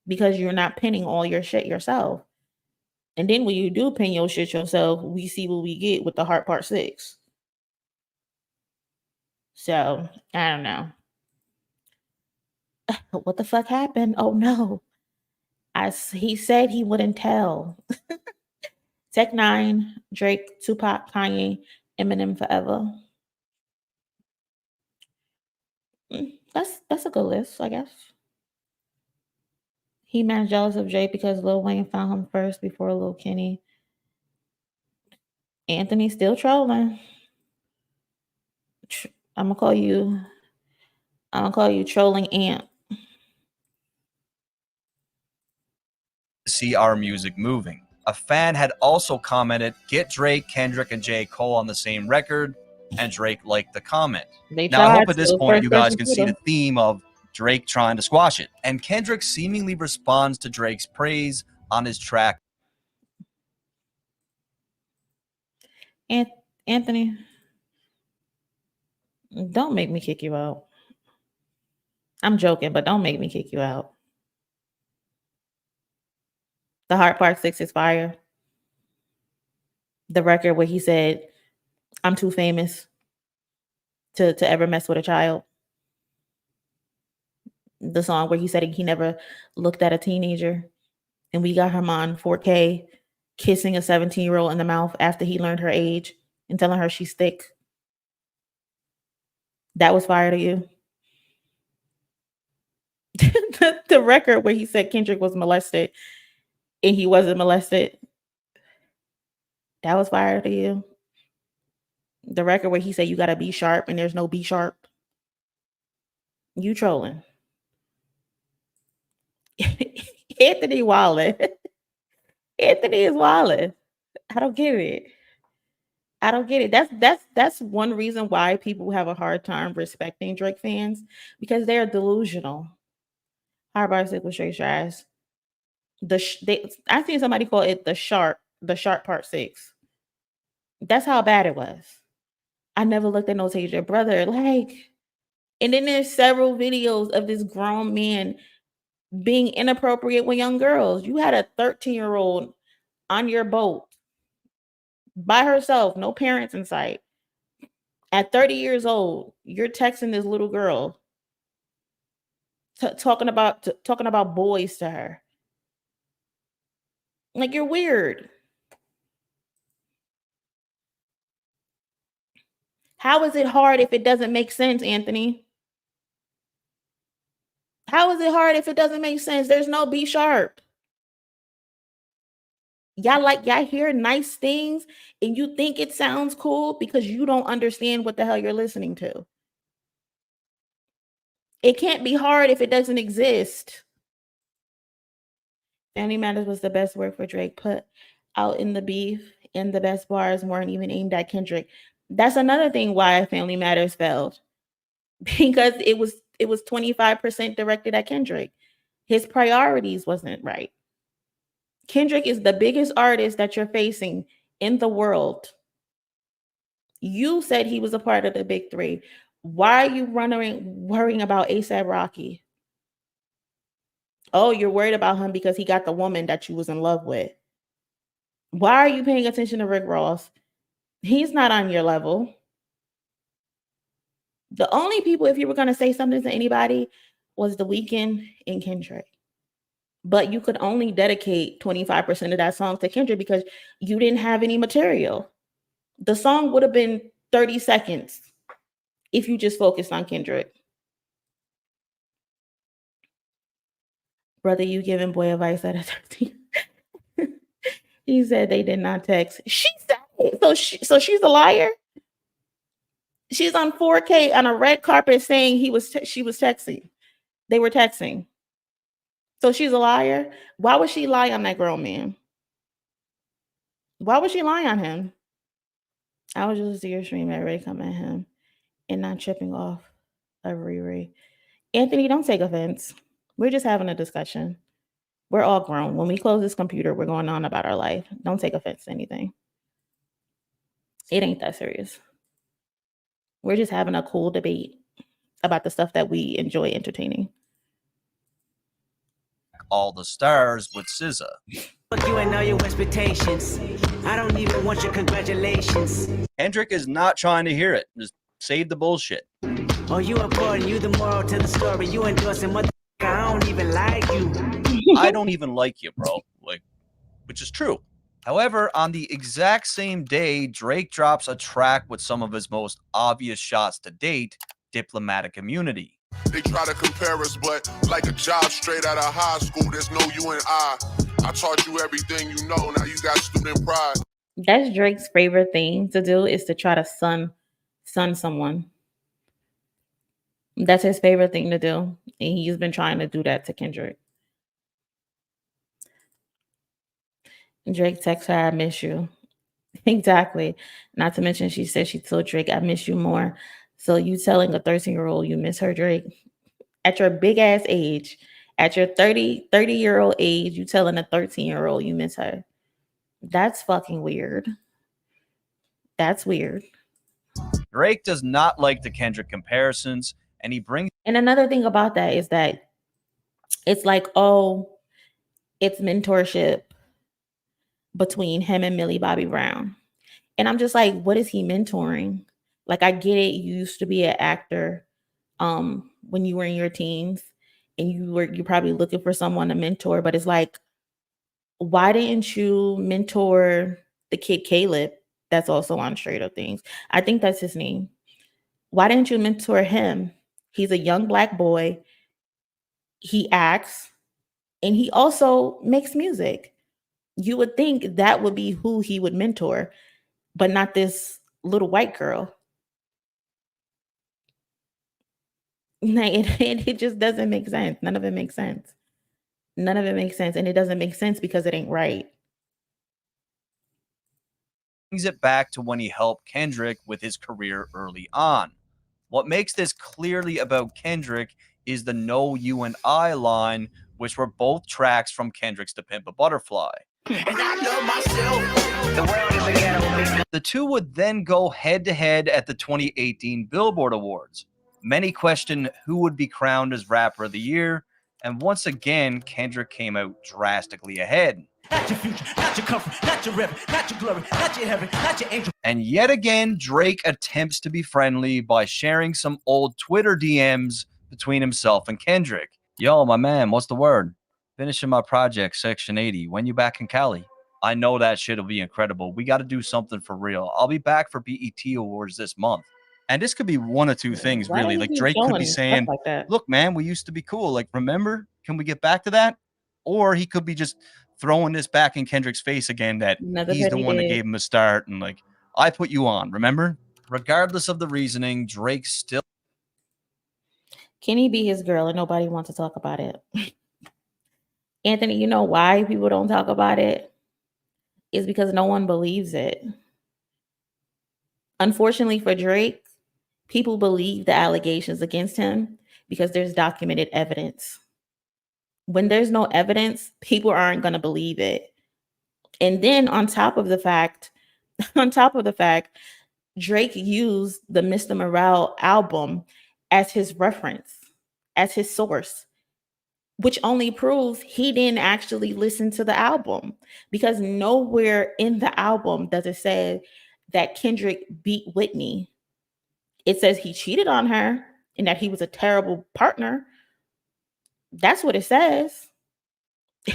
because you're not pinning all your shit yourself. And then when you do pin your shit yourself, we see what we get with the Heart Part 6. So, I don't know. What the fuck happened? Oh no. He said he wouldn't tell. Tech 9, Drake, Tupac, Kanye, Eminem forever. That's a good list, I guess. He man jealous of Drake because Lil Wayne found him first before Lil Kenny. Anthony still trolling. I'm gonna call you trolling Ant. See our music moving. A fan had also commented, get Drake, Kendrick, and J. Cole on the same record, and Drake liked the comment. Now, I hope at this point you guys can see the theme of Drake trying to squash it. And Kendrick seemingly responds to Drake's praise on his track. Anthony, don't make me kick you out. I'm joking, but don't make me kick you out. The Heart Part 6 is fire. The record where he said, I'm too famous to ever mess with a child. The song where he said he never looked at a teenager. And we got him on 4K kissing a 17-year-old in the mouth after he learned her age and telling her she's thick. That was fire to you. The record where he said Kendrick was molested and he wasn't molested. That was fire to you. The record where he said you gotta be sharp and there's no B sharp. You trolling. Anthony Wallace. Anthony is Wallace. I don't get it. I don't get it. That's one reason why people have a hard time respecting Drake fans, because they're delusional. Hard Sick was straight trash. I seen somebody call it the sharp Part 6. That's how bad it was. I never looked at no teacher, brother. Like, and then there's several videos of this grown man being inappropriate with young girls. You had a 13-year-old on your boat by herself, no parents in sight. At 30 years old, you're texting this little girl, talking about boys to her. Like, you're weird. How is it hard if it doesn't make sense, Anthony? How is it hard if it doesn't make sense? There's no B sharp. Y'all hear nice things and you think it sounds cool because you don't understand what the hell you're listening to. It can't be hard if it doesn't exist. Family Matters was the best word for Drake put out in the beef, and the best bars weren't even aimed at Kendrick. That's another thing why Family Matters failed, because it was 25% directed at Kendrick. His priorities wasn't right. Kendrick is the biggest artist that you're facing in the world. You said he was a part of the big three. Why are you worrying about ASAP Rocky? Oh, you're worried about him because he got the woman that you was in love with. Why are you paying attention to Rick Ross? He's not on your level. The only people, if you were going to say something to anybody, was The Weeknd and Kendrick. But you could only dedicate 25% of that song to Kendrick because you didn't have any material. The song would have been 30 seconds if you just focused on Kendrick. Brother, you giving boy advice at a 13. He said they did not text. She said it. So she's a liar. She's on 4K on a red carpet saying she was texting. They were texting. So she's a liar. Why would she lie on that grown man? Why would she lie on him? I was just your stream everybody come at him and not tripping off a Riri. Anthony, don't take offense. We're just having a discussion. We're all grown. When we close this computer, we're going on about our life. Don't take offense to anything. It ain't that serious. We're just having a cool debate about the stuff that we enjoy entertaining. All the stars with SZA. Fuck you and all your expectations. I don't even want your congratulations. Kendrick is not trying to hear it. Just save the bullshit. Oh, you important. You the moral to the story. You endorsing mother. I don't even like you. I don't even like you, bro. Like, which is true. However, on the exact same day, Drake drops a track with some of his most obvious shots to date, Diplomatic Immunity. They try to compare us, but like a job straight out of high school, there's no you and I taught you everything you know, now you got student pride. That's Drake's favorite thing to do, is to try to sun someone. That's his favorite thing to do. And he's been trying to do that to Kendrick. Drake texts her, I miss you. Exactly. Not to mention she said she told Drake, I miss you more. So you telling a 13-year-old you miss her, Drake? At your big ass age, at your 30-year-old age, you telling a 13-year-old you miss her. That's fucking weird. That's weird. Drake does not like the Kendrick comparisons, and he brings... And another thing about that is that it's like, oh, it's mentorship between him and Millie Bobby Brown. And I'm just like, what is he mentoring? Like, I get it. You used to be an actor when you were in your teens and you're probably looking for someone to mentor, but it's like, why didn't you mentor the kid Caleb that's also on Straight Up Things? I think that's his name. Why didn't you mentor him? He's a young Black boy. He acts and he also makes music. You would think that would be who he would mentor, but not this little white girl. It just doesn't make sense. None of it makes sense. None of it makes sense. And it doesn't make sense because it ain't right. Brings it back to when he helped Kendrick with his career early on. What makes this clearly about Kendrick is the No You and I line, which were both tracks from Kendrick's To Pimp a Butterfly. And I know myself. The world is a ghetto. The two would then go head-to-head at the 2018 Billboard Awards. Many question who would be crowned as Rapper of the Year, and once again, Kendrick came out drastically ahead. Not your future, not your comfort, not your river, not your glory, not your heaven, not your angel. And yet again, Drake attempts to be friendly by sharing some old Twitter DMs between himself and Kendrick. Yo, my man, what's the word? Finishing my project, Section 80. When you back in Cali? I know that shit'll be incredible. We got to do something for real. I'll be back for BET Awards this month. And this could be one of two things, really. Like, Drake could be saying, like, look, man, we used to be cool. Like, remember? Can we get back to that? Or he could be just throwing this back in Kendrick's face again, that he's the one that gave him a start. And, like, I put you on, remember? Regardless of the reasoning, Drake still... Can he be his girl and nobody wants to talk about it? Anthony, you know why people don't talk about it? It's because no one believes it. Unfortunately for Drake, people believe the allegations against him because there's documented evidence. When there's no evidence, people aren't going to believe it. And then on top of the fact Drake used the Mr. Morale album as his reference, as his source, which only proves he didn't actually listen to the album, because nowhere in the album does it say that Kendrick beat Whitney. It says he cheated on her and that he was a terrible partner. That's what it says.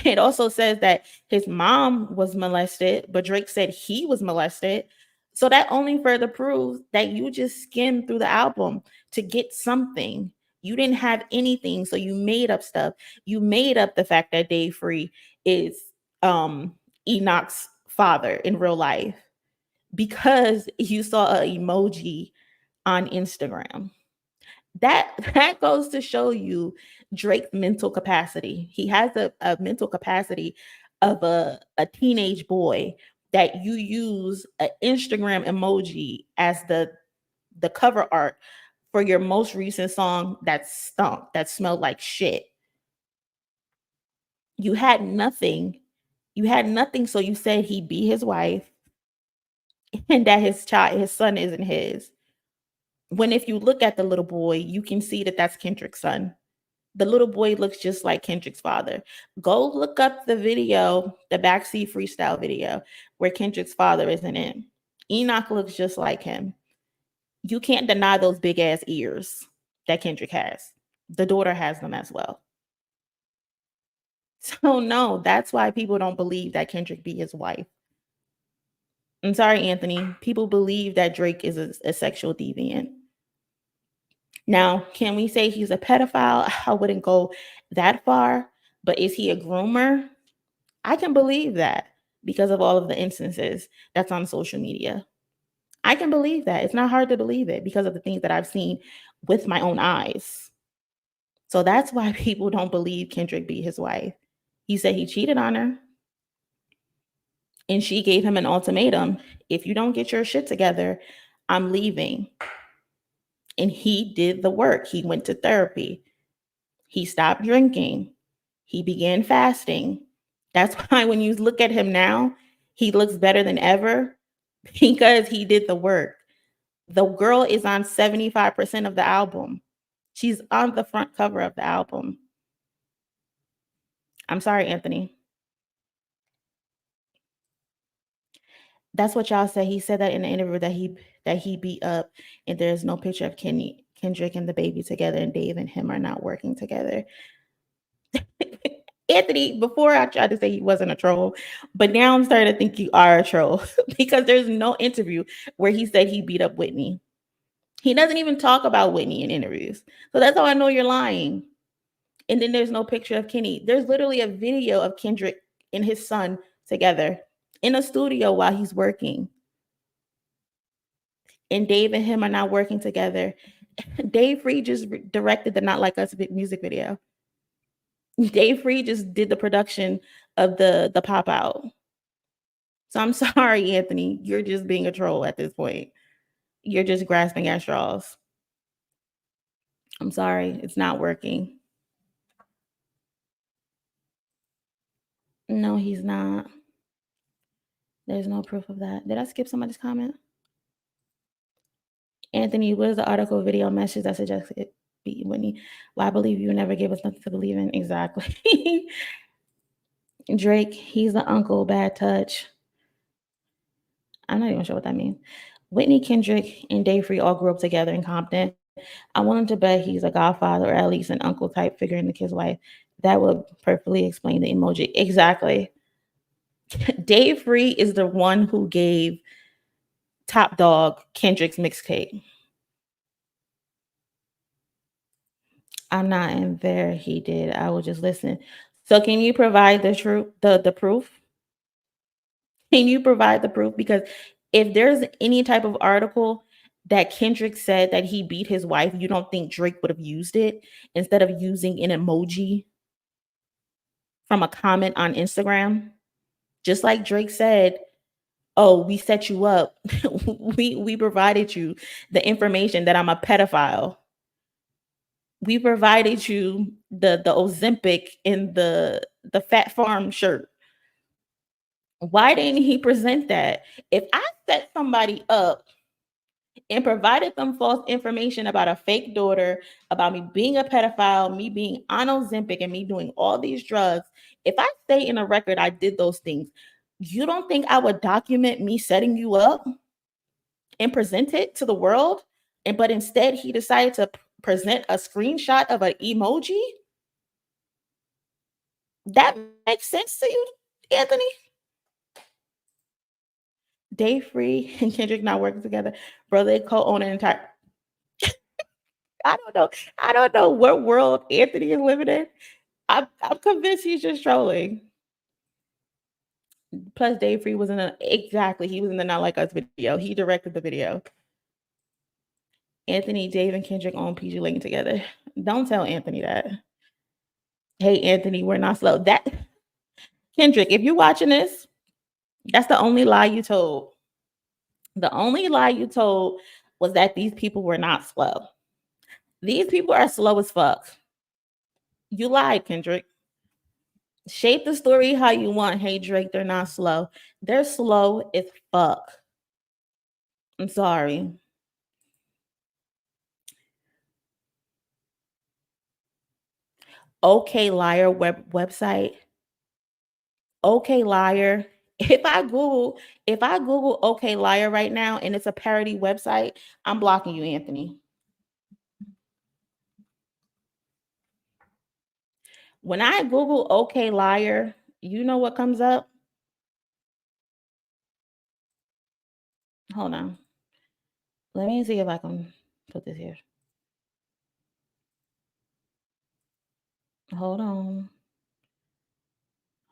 It also says that his mom was molested, but Drake said he was molested. So that only further proves that you just skimmed through the album to get something. You didn't have anything, so you made up stuff. You made up the fact that Dave Free is Enoch's father in real life because you saw an emoji on Instagram. That goes to show you Drake's mental capacity. He has a mental capacity of a teenage boy, that you use an Instagram emoji as the cover art for your most recent song that stunk, that smelled like shit. You had nothing. You had nothing, so you said he beat his wife and that his son isn't his. When if you look at the little boy, you can see that that's Kendrick's son. The little boy looks just like Kendrick's father. Go look up the video, the backseat freestyle video, where Kendrick's father is in it. Enoch looks just like him. You can't deny those big ass ears that Kendrick has. The daughter has them as well. So no, that's why people don't believe that Kendrick beat his wife. I'm sorry, Anthony. People believe that Drake is a sexual deviant. Now, can we say he's a pedophile? I wouldn't go that far, but is he a groomer? I can believe that because of all of the instances that's on social media. I can believe that. It's not hard to believe it because of the things that I've seen with my own eyes. So that's why people don't believe Kendrick beat his wife. He said he cheated on her. And she gave him an ultimatum. If you don't get your shit together, I'm leaving. And he did the work. He went to therapy. He stopped drinking. He began fasting. That's why when you look at him now, he looks better than ever because he did the work. The girl is on 75% of the album. She's on the front cover of the album. I'm sorry, Anthony. That's what y'all say. He said that in the interview that he beat up, and there's no picture of Kendrick and the baby together, and Dave and him are not working together. Anthony, before I tried to say he wasn't a troll, but now I'm starting to think you are a troll because there's no interview where he said he beat up Whitney. He doesn't even talk about Whitney in interviews. So that's how I know you're lying. And then there's no picture of Kenny. There's literally a video of Kendrick and his son together in a studio while he's working. And Dave and him are not working together. Dave Free just directed the Not Like Us music video. Dave Free just did the production of the pop out. So I'm sorry, Anthony. You're just being a troll at this point. You're just grasping at straws. I'm sorry. It's not working. No, he's not. There's no proof of that. Did I skip somebody's comment? Anthony, what is the article video message that suggests it beat Whitney? Well, I believe you never gave us nothing to believe in. Exactly. Drake, he's the uncle, bad touch. I'm not even sure what that means. Whitney, Kendrick, and Dave Free all grew up together in Compton. I want him to bet he's a godfather or at least an uncle type figure in the kid's life. That would perfectly explain the emoji. Exactly. Dave Free is the one who gave Top Dog Kendrick's mixtape. I'm not in there. He did. I will just listen. So can you provide the truth, the proof? Can you provide the proof? Because if there's any type of article that Kendrick said that he beat his wife, you don't think Drake would have used it instead of using an emoji from a comment on Instagram? Just like Drake said, oh, we set you up. we provided you the information that I'm a pedophile. We provided you the Ozempic in the Fat Farm shirt. Why didn't he present that? If I set somebody up and provided them false information about a fake daughter, about me being a pedophile, me being on Ozempic, and me doing all these drugs. If I say in a record I did those things, you don't think I would document me setting you up and present it to the world? But instead, he decided to present a screenshot of an emoji? That makes sense to you, Anthony? Day Free and Kendrick not working together. Bro, they co-own an entire. I don't know. I don't know what world Anthony is living in. I'm convinced he's just trolling. Plus, Dave Free was in he was in the Not Like Us video. He directed the video. Anthony, Dave, and Kendrick on PG Lane together. Don't tell Anthony that. Hey, Anthony, we're not slow. That Kendrick, if you're watching this, that's the only lie you told. The only lie you told was that these people were not slow. These people are slow as fuck. You lied, Kendrick. Shape the story how you want. Hey, Drake, they're not slow. They're slow as fuck. I'm sorry. Okay Liar website. Okay Liar. If I Google Okay Liar right now and it's a parody website, I'm blocking you, Anthony. When I Google Okay Liar, you know what comes up? Hold on. Let me see if I can put this here. Hold on.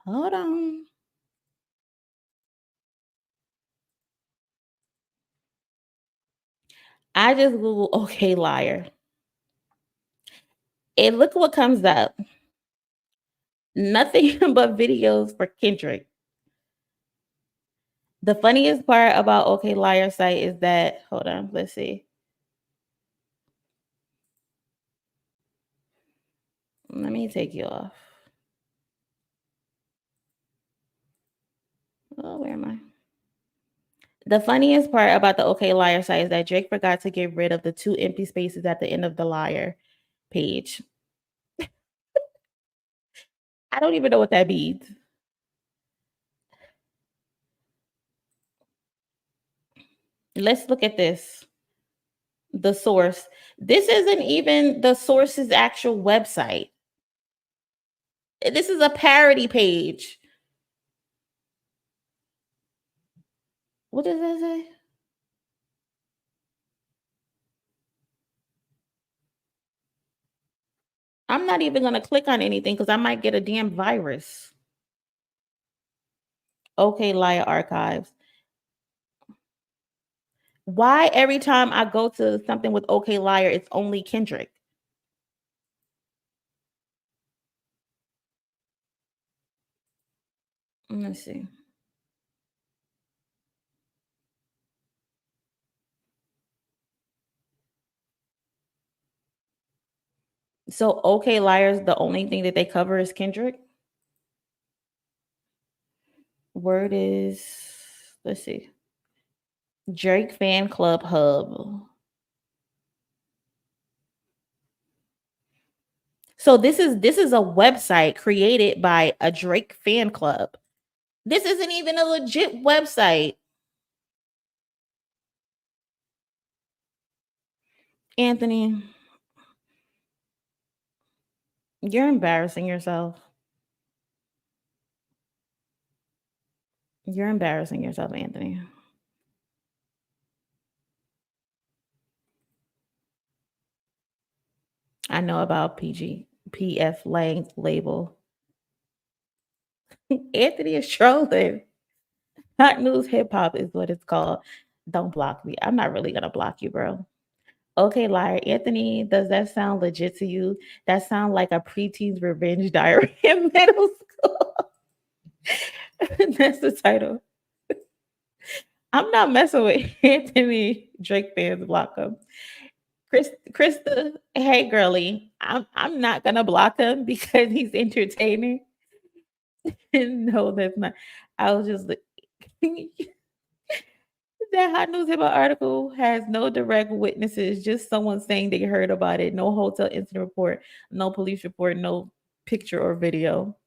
Hold on. I just Google Okay Liar. And look what comes up. Nothing but videos for Kendrick. The funniest part about Okay Liar site is that, hold on, let's see. Let me take you off. Oh, where am I? The funniest part about the Okay Liar site is that Drake forgot to get rid of the 2 empty spaces at the end of the Liar page. I don't even know what that means. Let's look at this. The source. This isn't even the source's actual website. This is a parody page. What does that say? I'm not even going to click on anything because I might get a damn virus. Okay, Liar archives. Why every time I go to something with Okay Liar, it's only Kendrick? Let's see. So Okay Liars, the only thing that they cover is Kendrick? Word is, let's see. Drake Fan Club Hub. So this is a website created by a Drake fan club. This isn't even a legit website. Anthony, you're embarrassing yourself. You're embarrassing yourself, Anthony. I know about PF Lang label. Anthony is trolling. Hot News Hip Hop is what it's called. Don't block me. I'm not really gonna block you, bro. Okay, Liar. Anthony, does that sound legit to you? That sound like a preteen's revenge diary in middle school. That's the title. I'm not messing with Anthony. Drake fans block him. Krista, hey girly, I'm not gonna block him because he's entertaining. No, that's not. I was just That Hot News Hip Hop article has no direct witnesses, just someone saying they heard about it. No hotel incident report, no police report, no picture or video.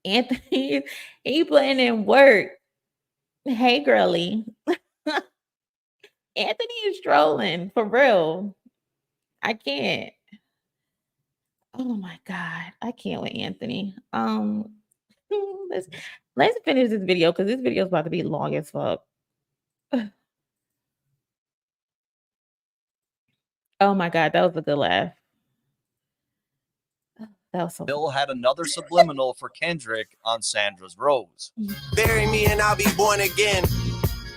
Anthony, he putting in work. Hey, girly. Anthony is trolling for real. I can't. Oh my god, I can't with Anthony. Let's finish this video because this video is about to be long as fuck. Oh my god, that was a good laugh. That was so. Bill had another subliminal for Kendrick on Sandra's Rose. Bury me and I'll be born again.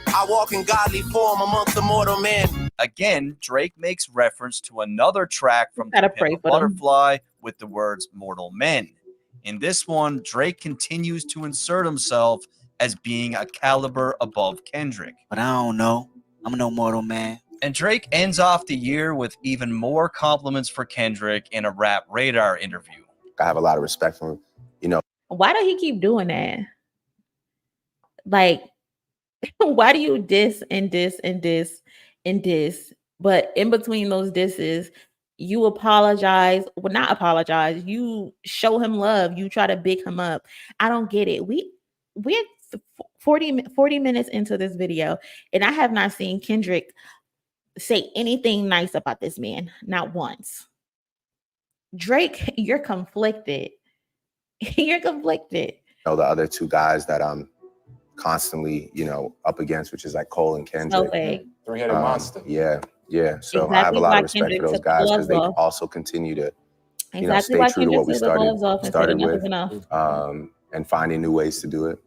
I walk in godly form amongst the mortal men. Again, Drake makes reference to another track from Gotta To pray Pimp a for them. Butterfly with the words mortal men. In this one, Drake continues to insert himself as being a caliber above Kendrick. But I don't know. I'm no mortal man. And Drake ends off the year with even more compliments for Kendrick in a Rap Radar interview. I have a lot of respect for him. You know, Why do he keep doing that? Like, why do you diss and diss and diss and diss? But in between those disses, you apologize. Well, not apologize. You show him love. You try to big him up. I don't get it. We're 40 minutes into this video, and I have not seen Kendrick say anything nice about this man. Not once. Drake, you're conflicted. You're conflicted. the other two guys that I'm constantly, up against, which is like Cole and Kendrick. Three-headed monster. Yeah. So Exactly I have a lot why of respect Kendrick for those took the guys gloves because they off. also continue to, Exactly stay why true to Kendrick what we took the gloves off and said started enough with, is enough. and finding new ways to do it.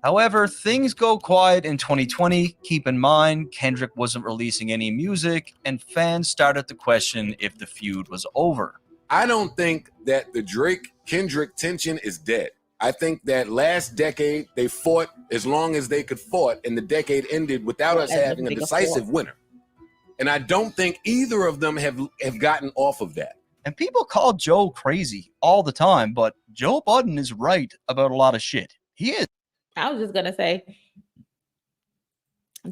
However, things go quiet in 2020. Keep in mind, Kendrick wasn't releasing any music, and fans started to question if the feud was over. I don't think that the Drake-Kendrick tension is dead. I think that last decade, they fought as long as they could fought, and the decade ended without us having a decisive winner. And I don't think either of them have gotten off of that. And people call Joe crazy all the time, but Joe Budden is right about a lot of shit. He is. I was just gonna say,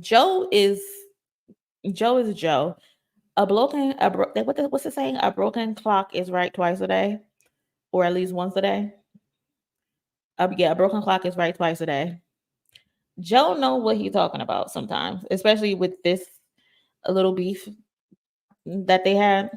Joe is Joe. What's the saying? A broken clock is right twice a day, or at least once a day. A broken clock is right twice a day. Joe know what he's talking about sometimes, especially with this little beef that they had.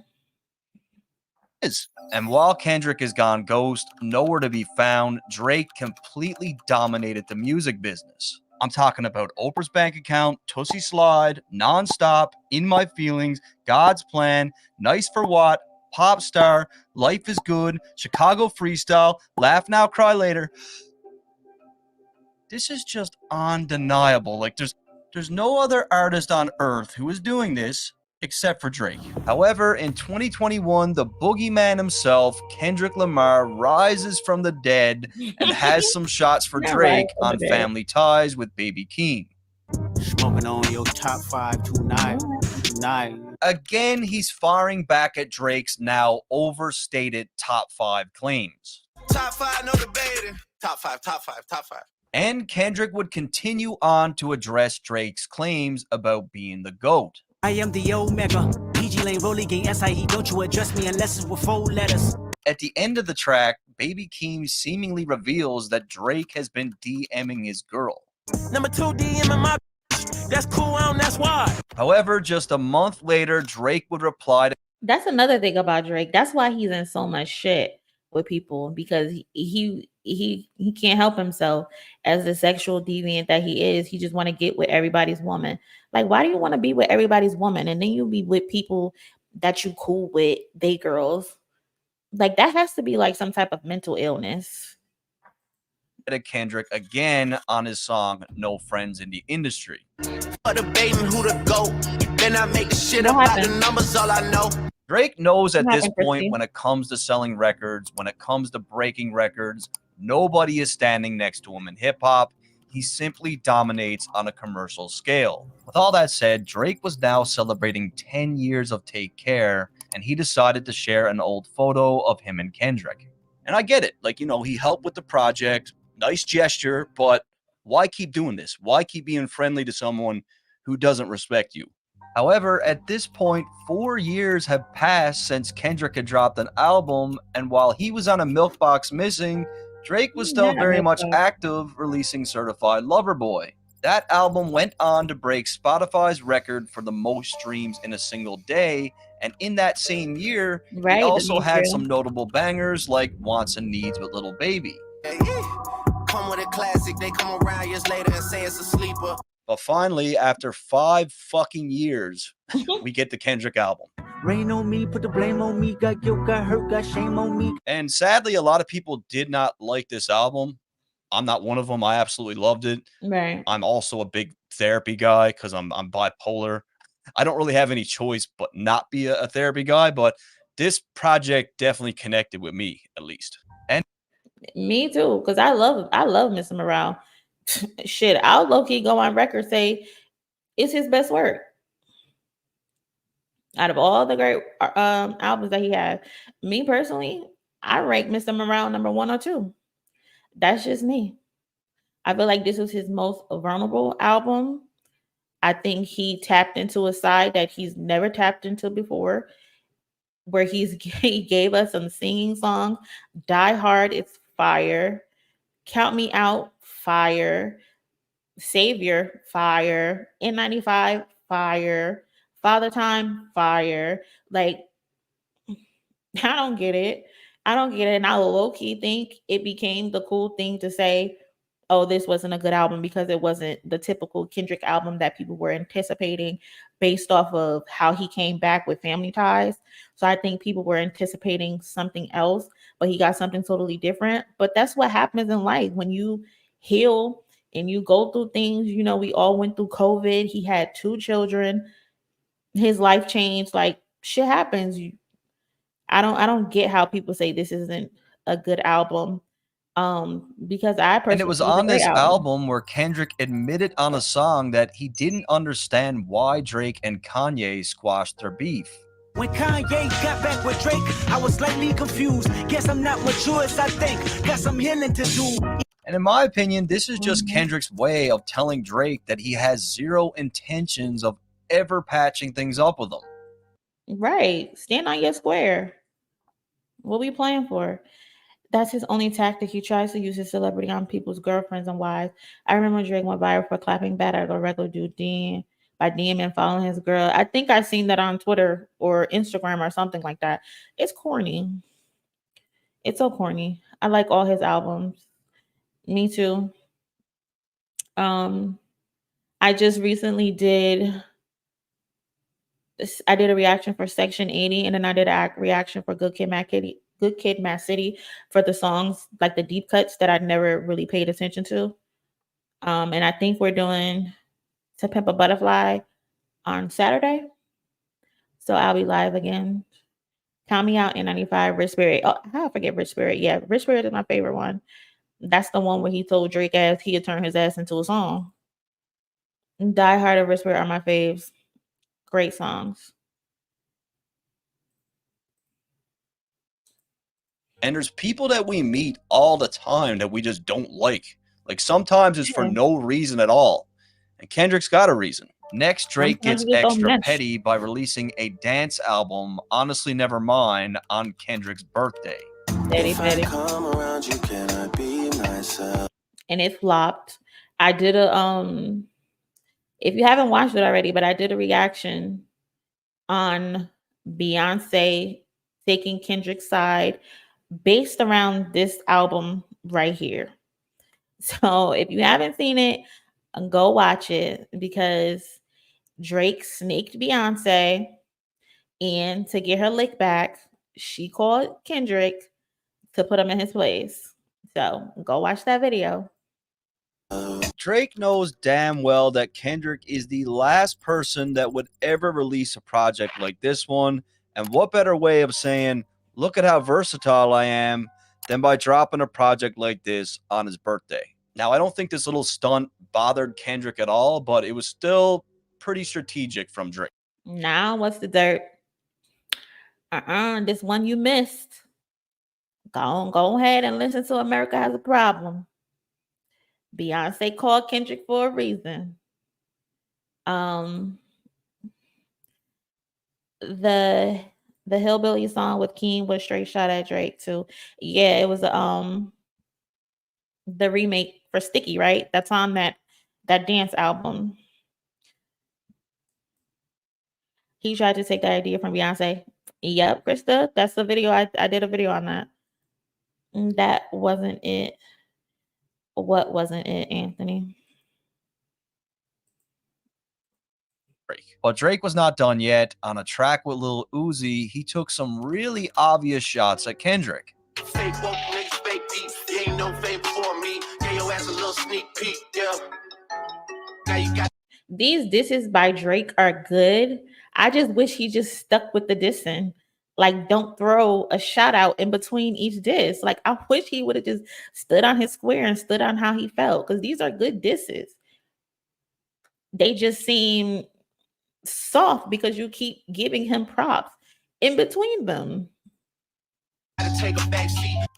And while Kendrick is gone ghost, nowhere to be found, Drake completely dominated the music business. I'm talking about Oprah's Bank Account, Tootsie Slide, Nonstop, In My Feelings, God's Plan, Nice for What, Pop Star, Life is Good, Chicago Freestyle, Laugh Now, Cry Later. This is just undeniable. Like there's no other artist on earth who is doing this except for Drake. However, in 2021, the boogeyman himself, Kendrick Lamar, rises from the dead and has some shots for Drake on Family Ties with Baby Keem. Smoking on your top 5 tonight. Again, he's firing back at Drake's now overstated top 5 claims. Top 5, no debating. Top 5. And Kendrick would continue on to address Drake's claims about being the GOAT. I am the Omega. PG Lane Rolly Gang SIE. Don't you address me unless it's with 4 letters. At the end of the track, Baby Keem seemingly reveals that Drake has been DMing his girl. Number 2 DMing my. That's cool. That's why. However, just a month later, Drake would reply to. That's another thing about Drake. That's why he's in so much shit with people, because he can't help himself as the sexual deviant that he is. He just want to get with everybody's woman. Like, why do you want to be with everybody's woman and then you be with people that you cool with, they girls? Like, that has to be like some type of mental illness. Kendrick again on his song No Friends in the Industry. Debating who to go. Then I make the shit about the numbers, all I know. Drake knows at this point, when it comes to selling records, when it comes to breaking records, nobody is standing next to him in hip hop. He simply dominates on a commercial scale. With all that said, Drake was now celebrating 10 years of Take Care, and he decided to share an old photo of him and Kendrick. And I get it. Like, he helped with the project. Nice gesture, but why keep doing this? Why keep being friendly to someone who doesn't respect you. However, at this point, 4 years have passed since Kendrick had dropped an album, and while he was on a Milk Box Missing, Drake was still very much active, releasing Certified Lover Boy. That album went on to break Spotify's record for the most streams in a single day, and in that same year, he also had some notable bangers like Wants and Needs with Lil Baby. Come with a classic, they come around years later and say it's a sleeper. But finally, after 5 fucking years, we get the Kendrick album. Rain on me, put the blame on me, got guilt, got hurt, got shame on me. And sadly, a lot of people did not like this album. I'm not one of them. I absolutely loved it. Right. I'm also a big therapy guy because I'm bipolar. I don't really have any choice but not be a therapy guy, but this project definitely connected with me, at least. And me too, because I love Mr. Morale. Shit, I'll low-key go on record say it's his best work. Out of all the great albums that he had, me personally, I rank Mr. Morale number 1 or 2. That's just me. I feel like this was his most vulnerable album. I think he tapped into a side that he's never tapped into before, where he gave us some singing songs. Die Hard, it's fire. Count Me Out, fire. Savior, fire. N95, fire. Father Time, fire. Like, I don't get it. And I low-key think it became the cool thing to say, oh, this wasn't a good album because it wasn't the typical Kendrick album that people were anticipating based off of how he came back with Family Ties. So I think people were anticipating something else, but he got something totally different. But that's what happens in life when you heal and you go through things. You know, we all went through COVID. He had 2 children. His life changed. Like, shit happens. I don't get how people say this isn't a good album. Because I personally, and it was on this album where Kendrick admitted on a song that he didn't understand why Drake and Kanye squashed their beef. When Kanye got back with Drake, I was slightly confused. Guess I'm not mature as I think. Got some healing to do. And in my opinion, this is just Kendrick's way of telling Drake that he has zero intentions of ever patching things up with him. Right. Stand on your square. What we playing for? That's his only tactic. He tries to use his celebrity on people's girlfriends and wives. I remember Drake went viral for clapping back at a regular dude by DMing following his girl. I think I've seen that on Twitter or Instagram or something like that. It's corny. It's so corny. I like all his albums. Me too. I just recently did a reaction for Section 80, and then I did a reaction for Good Kid, Mad City for the songs, like the deep cuts that I'd never really paid attention to. And I think we're doing To Pimp a Butterfly on Saturday. So I'll be live again. Count Me Out, N95, Rich Spirit. Oh, I forget Rich Spirit. Yeah, Rich Spirit is my favorite one. That's the one where he told Drake ass he had turned his ass into a song. Die Hard and Rich Spirit are my faves. Great songs. And there's people that we meet all the time that we just don't like. Like sometimes it's for no reason at all. And Kendrick's got a reason. Next, Drake gets extra petty by releasing a dance album, Honestly Nevermind, on Kendrick's birthday. Petty. And it flopped. I did a if you haven't watched it already, but I did a reaction on Beyonce taking Kendrick's side based around this album right here. So if you haven't seen it, go watch it, because Drake snaked Beyonce, and to get her lick back, she called Kendrick to put him in his place. So go watch that video. Drake knows damn well that Kendrick is the last person that would ever release a project like this one. And what better way of saying, look at how versatile I am, than by dropping a project like this on his birthday. Now, I don't think this little stunt bothered Kendrick at all, but it was still pretty strategic from Drake. Now, what's the dirt? This one you missed. Go ahead and listen to America Has a Problem. Beyonce called Kendrick for a reason. Um, the Hillbilly song with Keem was straight shot at Drake too. Yeah, it was the remake for Sticky, right? That's on that dance album. He tried to take that idea from Beyonce. Yep, Krista, that's the video. I did a video on that. That wasn't it. What wasn't it, Anthony? But Drake was not done yet. On a track with Lil Uzi, he took some really obvious shots at Kendrick. Fake woke niggas, fake beats. You ain't no fame before me. Gave your ass a little sneak peek, yeah. Now you got These disses by Drake are good. I just wish he just stuck with the dissing. Like, don't throw a shout out in between each diss. Like, I wish he would have just stood on his square and stood on how he felt, because these are good disses. They just seem soft because you keep giving him props in between them.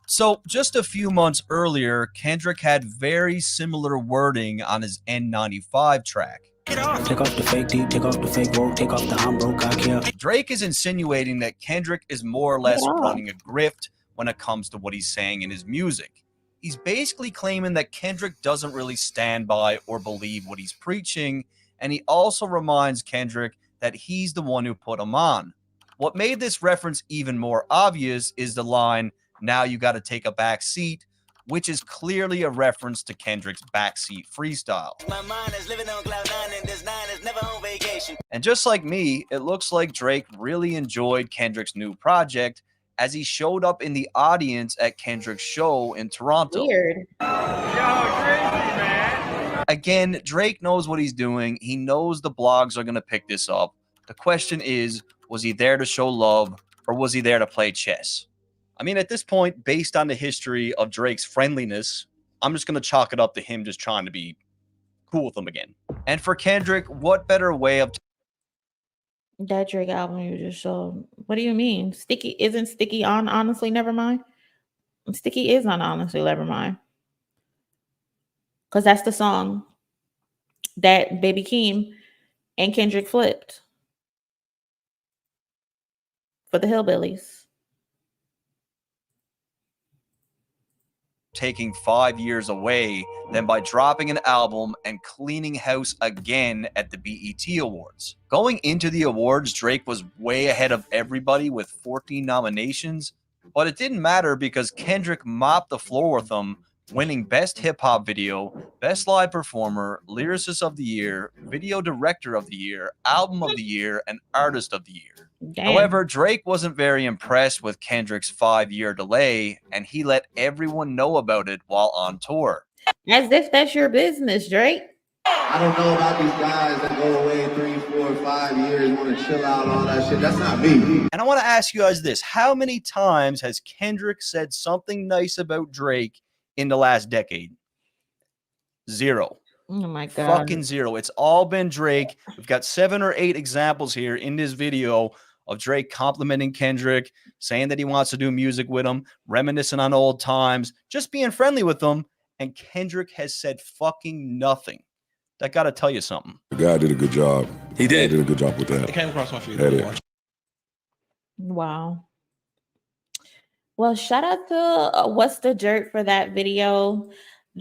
So just a few months earlier, Kendrick had very similar wording on his N95 track. Take off the fake deep, take off the fake woke, take off the I'm broke, I care. Drake is insinuating that Kendrick is more or less running a grift when it comes to what he's saying in his music. He's basically claiming that Kendrick doesn't really stand by or believe what he's preaching, and he also reminds Kendrick that he's the one who put him on. What made this reference even more obvious is the line, "Now you gotta take a back seat," which is clearly a reference to Kendrick's backseat freestyle. My mind is living on cloud nine and this 9 is never on vacation. And just like me, it looks like Drake really enjoyed Kendrick's new project as he showed up in the audience at Kendrick's show in Toronto. Weird. Again, Drake knows what he's doing. He knows the blogs are going to pick this up. The question is, was he there to show love or was he there to play chess? I mean, at this point, based on the history of Drake's friendliness, I'm just going to chalk it up to him just trying to be cool with him again. And for Kendrick, what better way of... That Drake album you just showed. What do you mean? Sticky isn't Sticky on Honestly Nevermind? Sticky is on Honestly Nevermind. Because that's the song that Baby Keem and Kendrick flipped for the Hillbillies. Taking 5 years away than by dropping an album and cleaning house again at the BET Awards. Going into the awards, Drake was way ahead of everybody with 14 nominations, but it didn't matter because Kendrick mopped the floor with them, winning Best Hip Hop Video, Best Live Performer, Lyricist of the Year, Video Director of the Year, Album of the Year, and Artist of the Year. Damn. However, Drake wasn't very impressed with Kendrick's 5-year delay, and he let everyone know about it while on tour. As if that's your business, Drake. I don't know about these guys that go away 3, 4, 5 years, want to chill out, all that shit. That's not me. And I want to ask you guys this. How many times has Kendrick said something nice about Drake in the last decade? 0. Oh my God. Fucking 0. It's all been Drake. We've got 7 or 8 examples here in this video of Drake complimenting Kendrick, saying that he wants to do music with him, reminiscing on old times, just being friendly with him. And Kendrick has said fucking nothing. That got to tell you something. The guy did a good job. He did. He did a good job with that. It came across my feed. Wow. Well, shout out to What's the Dirt for that video.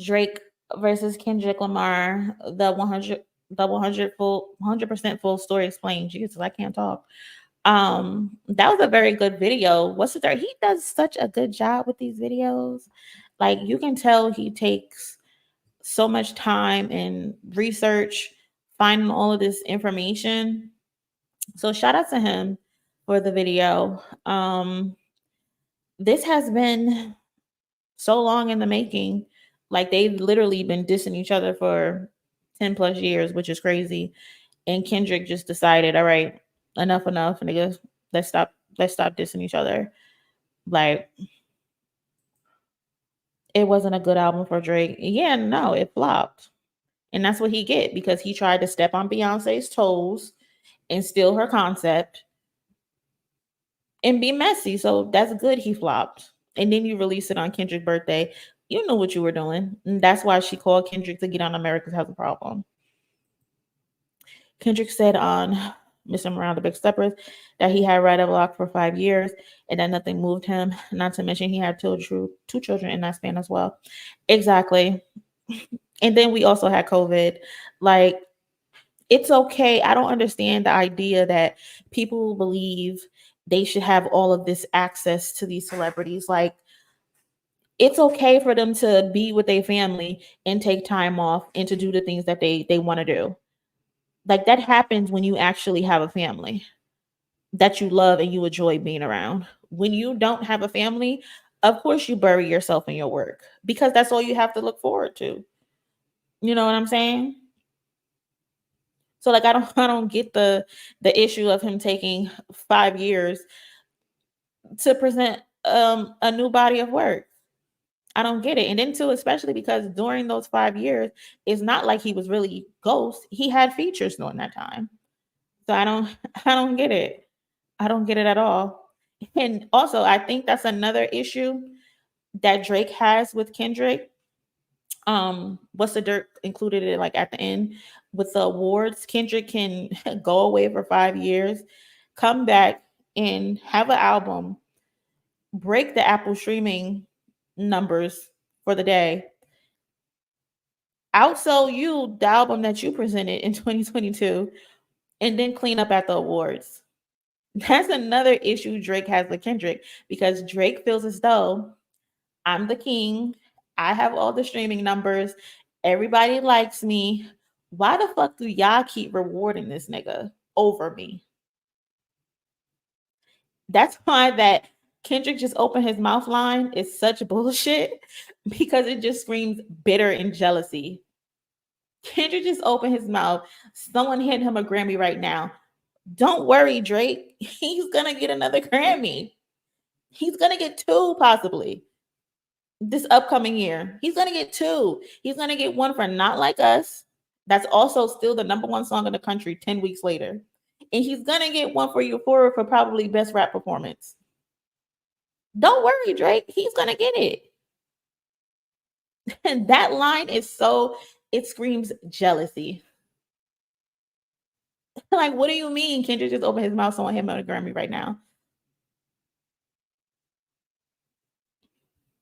Drake versus Kendrick Lamar, the 100% full story explained. Jesus, I can't talk. That was a very good video. What's the Dirt? He does such a good job with these videos. Like, you can tell he takes so much time and research finding all of this information. So shout out to him for the video. This has been so long in the making. Like, they've literally been dissing each other for 10 plus years, which is crazy. And Kendrick just decided, all right, enough, nigga. Let's stop dissing each other. Like, it wasn't a good album for Drake. Yeah, no, it flopped. And that's what he get, because he tried to step on Beyonce's toes and steal her concept and be messy. So that's good he flopped. And then you release it on Kendrick's birthday. You know what you were doing. And that's why she called Kendrick to get on America's Has a Problem. Kendrick said on Mr. Morale, the Big Steppers, that he had writer block for 5 years and that nothing moved him. Not to mention he had two children in that span as well. Exactly. And then we also had COVID. Like, it's okay. I don't understand the idea that people believe they should have all of this access to these celebrities. Like, it's okay for them to be with their family and take time off and to do the things that they want to do. Like, that happens when you actually have a family that you love and you enjoy being around. When you don't have a family, of course you bury yourself in your work because that's all you have to look forward to. You know what I'm saying? So like I don't get the issue of him taking 5 years to present a new body of work. I don't get it. And then too, especially because during those 5 years, it's not like he was really ghost. He had features during that time. So I don't get it. I don't get it at all. And also, I think that's another issue that Drake has with Kendrick. What's the dirt included it like at the end with the awards? Kendrick can go away for 5 years, come back and have an album, break the Apple streaming numbers for the day, outsell you the album that you presented in 2022, and then clean up at the awards. That's another issue Drake has with Kendrick because Drake feels as though I'm the king. I have all the streaming numbers. Everybody likes me. Why the fuck do y'all keep rewarding this nigga over me? That's why that Kendrick just opened his mouth line is such bullshit because it just screams bitter and jealousy. Kendrick just opened his mouth. Someone hand him a Grammy right now. Don't worry, Drake. He's gonna get another Grammy. He's gonna get 2 possibly this upcoming year. He's gonna get 2. He's gonna get one for Not Like Us. That's also still the #1 song in the country 10 weeks later. And he's gonna get one for Euphoria for probably best rap performance. Don't worry, Drake. He's gonna get it. And that line is so, it screams jealousy. Like, what do you mean? Kendrick just opened his mouth, someone him on a Grammy right now.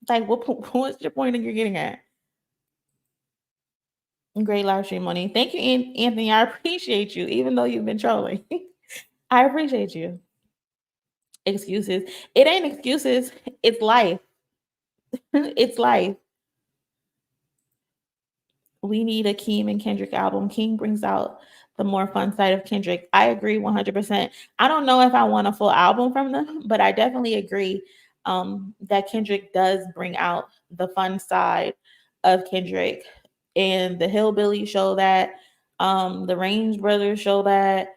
Like, what's your point that you're getting at? Great live stream, Monie. Thank you, Anthony. I appreciate you, even though you've been trolling. I appreciate you. Excuses. It ain't excuses. It's life. It's life. We need a Keem and Kendrick album. King brings out the more fun side of Kendrick. I agree 100%. I don't know if I want a full album from them, but I definitely agree that Kendrick does bring out the fun side of Kendrick. And the Hillbillies show that. The Range Brothers show that.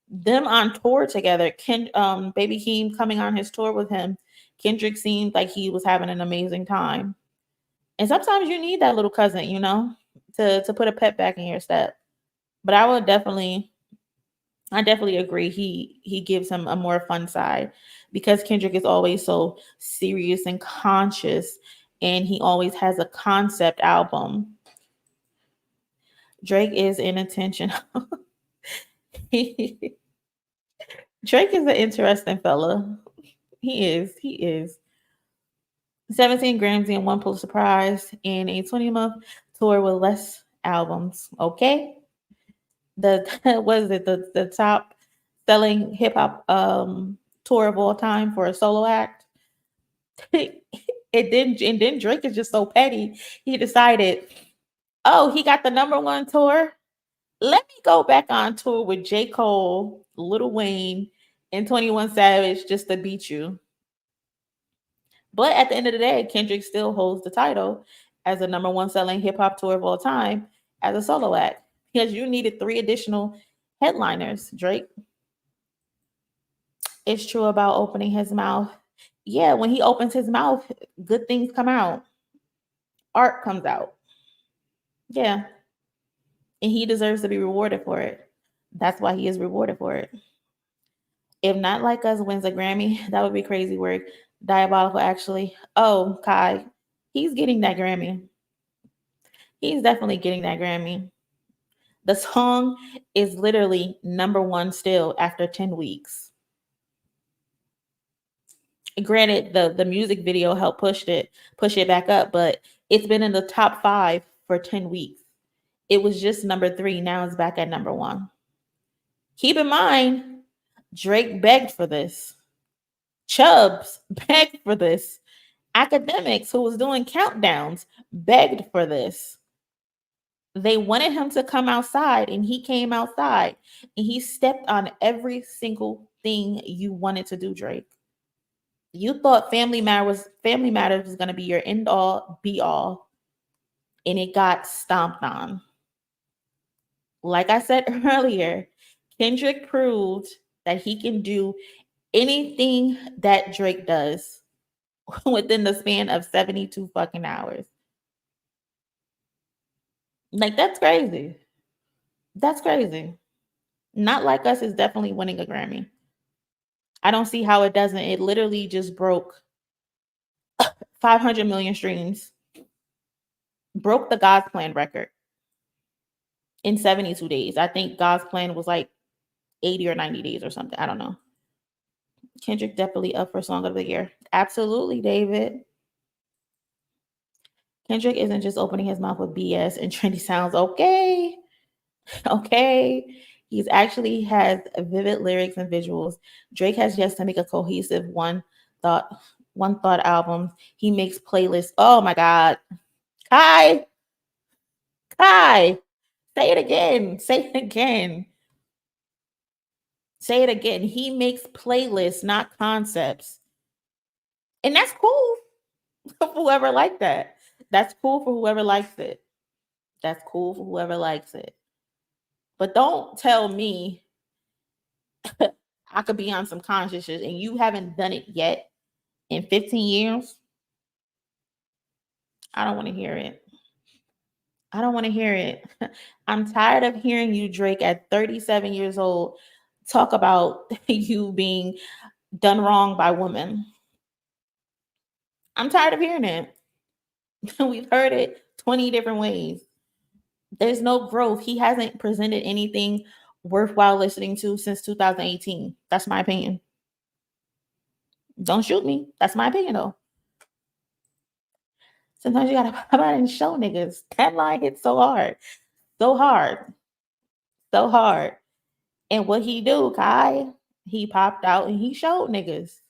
Them on tour together. Baby Keem coming on his tour with him. Kendrick seemed like he was having an amazing time. And sometimes you need that little cousin, you know, to put a pep back in your step. But I definitely agree. He gives him a more fun side because Kendrick is always so serious and conscious, and he always has a concept album. Drake is in attention. Drake is an interesting fella. He is. 17 Grammy and 1 Pulitzer Prize and a 20-month tour with less albums. Okay. The top selling hip hop tour of all time for a solo act. And then Drake is just so petty. He decided, oh, he got the #1 tour. Let me go back on tour with J. Cole, Lil Wayne, and 21 Savage just to beat you. But at the end of the day, Kendrick still holds the title as the #1 selling hip hop tour of all time as a solo act because you needed 3 additional headliners, Drake. It's true about opening his mouth. Yeah, when he opens his mouth, good things come out. Art comes out. Yeah. And he deserves to be rewarded for it. That's why he is rewarded for it. If Not Like Us wins a Grammy, that would be crazy work. Diabolical, actually. Oh, Kai, he's getting that Grammy. He's definitely getting that Grammy. The song is literally #1 still after 10 weeks. Granted, the music video helped push it back up, but it's been in the top 5 for 10 weeks. It was just #3. Now it's back at #1. Keep in mind, Drake begged for this. Chubbs begged for this. Academics, who was doing countdowns, begged for this. They wanted him to come outside, and he came outside, and he stepped on every single thing you wanted to do, Drake. You thought Family Matters was going to be your end all, be all, and it got stomped on. Like I said earlier, Kendrick proved that he can do anything that Drake does within the span of 72 fucking hours. Like, that's crazy. That's crazy. Not Like Us is definitely winning a Grammy. I don't see how it doesn't. It literally just broke 500 million streams. Broke the God's Plan record in 72 days. I think God's Plan was like 80 or 90 days or something. I don't know. Kendrick definitely up for Song of the Year. Absolutely, David. Kendrick isn't just opening his mouth with BS and trendy sounds. Okay. Okay. He's actually has vivid lyrics and visuals. Drake has yet to make a cohesive one thought album. He makes playlists. Oh my God. Kai, say it again. Say it again. Say it again. He makes playlists, not concepts. And that's cool for whoever likes that. That's cool for whoever likes it. That's cool for whoever likes it. But don't tell me I could be on some conscious shit and you haven't done it yet in 15 years. I don't want to hear it. I don't want to hear it. I'm tired of hearing you, Drake, at 37 years old, talk about you being done wrong by women. I'm tired of hearing it. We've heard it 20 different ways. There's no growth. He hasn't presented anything worthwhile listening to since 2018. That's my opinion. Don't shoot me. That's my opinion, though. Sometimes you gotta come out and show niggas. That line hits so hard. So hard. So hard. And what he do, Kai? He popped out and he showed niggas.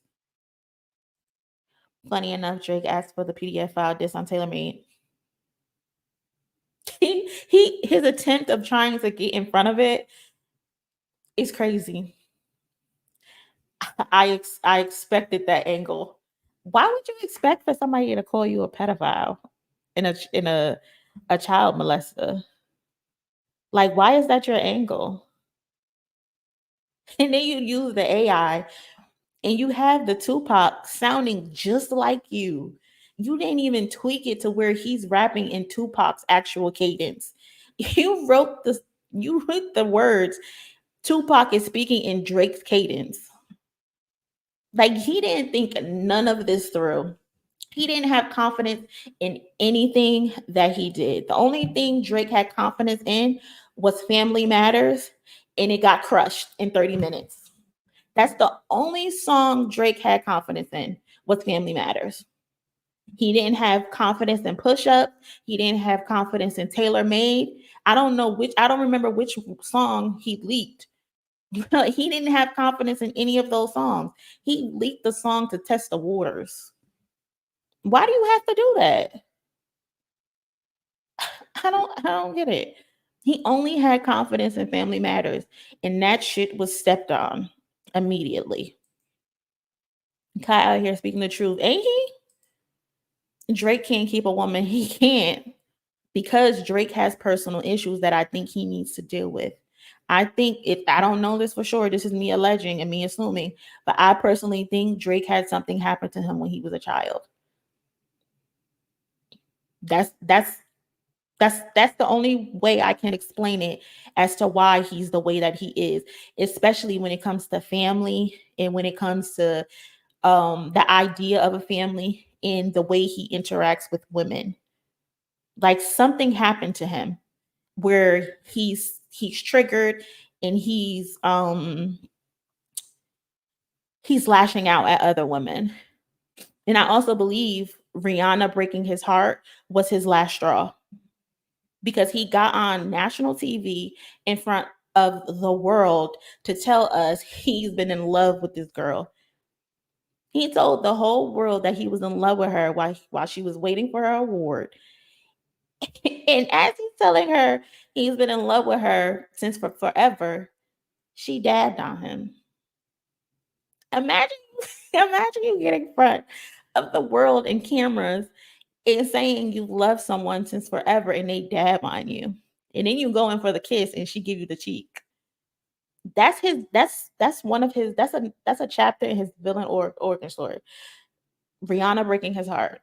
Funny enough, Drake asked for the PDF file diss on Taylor Made. His attempt of trying to get in front of it is crazy. I expected that angle. Why would you expect for somebody to call you a pedophile in a child molester? Like, why is that your angle? And then you use the AI and you have the Tupac sounding just like you. You didn't even tweak it to where he's rapping in Tupac's actual cadence. You wrote the words. Tupac is speaking in Drake's cadence. Like, he didn't think none of this through. He didn't have confidence in anything that he did. The only thing Drake had confidence in was Family Matters, and it got crushed in 30 minutes. That's the only song Drake had confidence in was Family Matters. He didn't have confidence in Push Up. He didn't have confidence in Taylor Made. I don't remember which song he leaked. He didn't have confidence in any of those songs. He leaked the song to test the waters. Why do you have to do that? I don't get it. He only had confidence in Family Matters, and that shit was stepped on immediately. Kai out here speaking the truth, ain't he? Drake can't keep a woman. He can't, because Drake has personal issues that I think he needs to deal with. I don't know this for sure. This is me alleging and me assuming, but I personally think Drake had something happen to him when he was a child. That's the only way I can explain it as to why he's the way that he is, especially when it comes to family and when it comes to the idea of a family and the way he interacts with women. Like, something happened to him where he he's triggered and he's lashing out at other women. And I also believe Rihanna breaking his heart was his last straw, because he got on national TV in front of the world to tell us he's been in love with this girl. He told the whole world that he was in love with her while she was waiting for her award. And as he's telling her he's been in love with her since forever, she dabbed on him. Imagine you getting in front of the world and cameras and saying you love someone since forever and they dab on you. And then you go in for the kiss and she give you the cheek. That's a chapter in his villain origin story. Rihanna breaking his heart.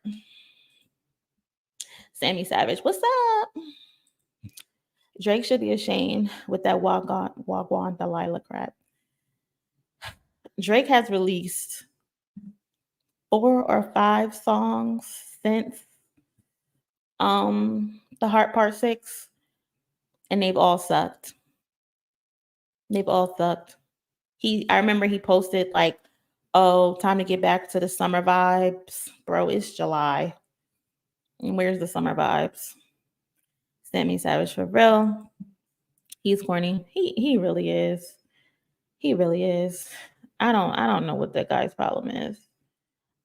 Sammy Savage, what's up? Drake should be ashamed with that Wagwan Delilah crap. Drake has released 4 or 5 songs since The Heart Part 6, and they've all sucked. I remember he posted like, oh, time to get back to the summer vibes. Bro, it's July. And where's the summer vibes? Sammy Savage for real. He's corny. He really is. He really is. I don't know what that guy's problem is.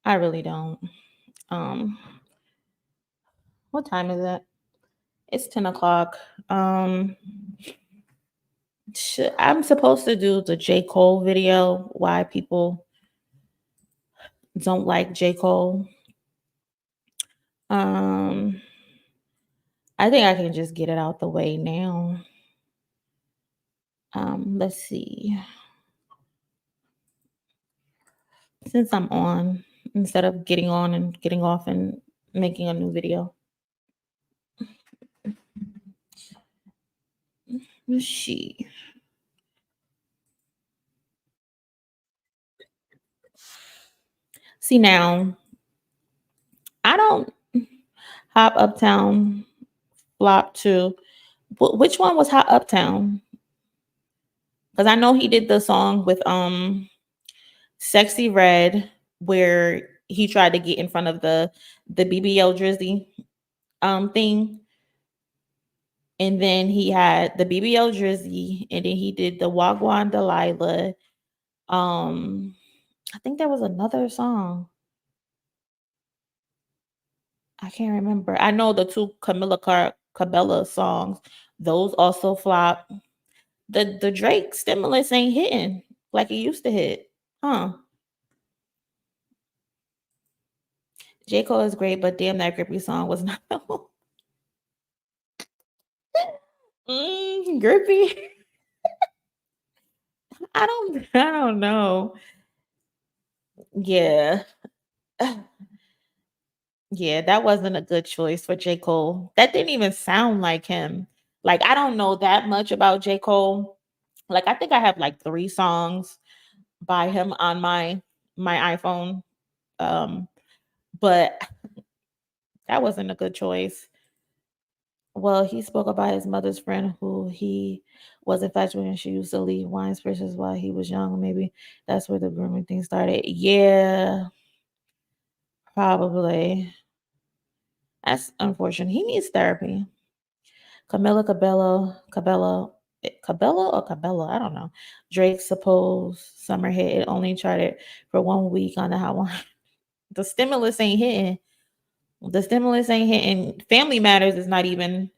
I really don't. What time is it? It's 10 o'clock. I'm supposed to do the J. Cole video, why people don't like J. Cole. I think I can just get it out the way now. Let's see. Since I'm on, instead of getting on and getting off and making a new video. Let's see. See, now, I don't Hop Uptown flop too. Which one was Hot Uptown? Because I know he did the song with Sexy Red, where he tried to get in front of the BBL Drizzy thing. And then he had the BBL Drizzy, and then he did the Wagwan Delilah. I think there was another song. I can't remember. I know the 2 Cabela songs, those also flop. The Drake Stimulus ain't hitting like it used to hit, huh? J. Cole is great, but damn, that Grippy song was not. Grippy. I don't know. Yeah. Yeah, that wasn't a good choice for J. Cole. That didn't even sound like him. Like, I don't know that much about J. Cole. Like, I think I have like 3 songs by him on my iPhone. But that wasn't a good choice. Well, he spoke about his mother's friend who he was infatuated with. She used to leave wine spirits while he was young. Maybe that's where the grooming thing started. Yeah, probably. That's unfortunate. He needs therapy. Cabela or Cabela, I don't know. Drake's supposed summer hit. It only charted for 1 week on the Hot 100. The stimulus ain't hitting. Family Matters is not even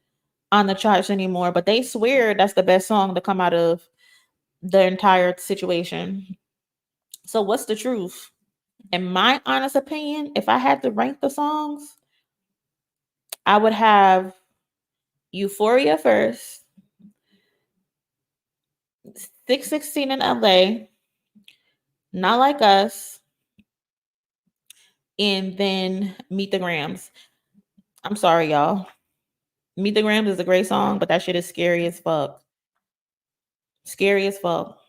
on the charts anymore, but they swear that's the best song to come out of the entire situation. So what's the truth? In my honest opinion, if I had to rank the songs, I would have Euphoria first, 616 in LA, Not Like Us, and then Meet the Grams. I'm sorry, y'all. Meet the Grams is a great song, but that shit is scary as fuck. Scary as fuck.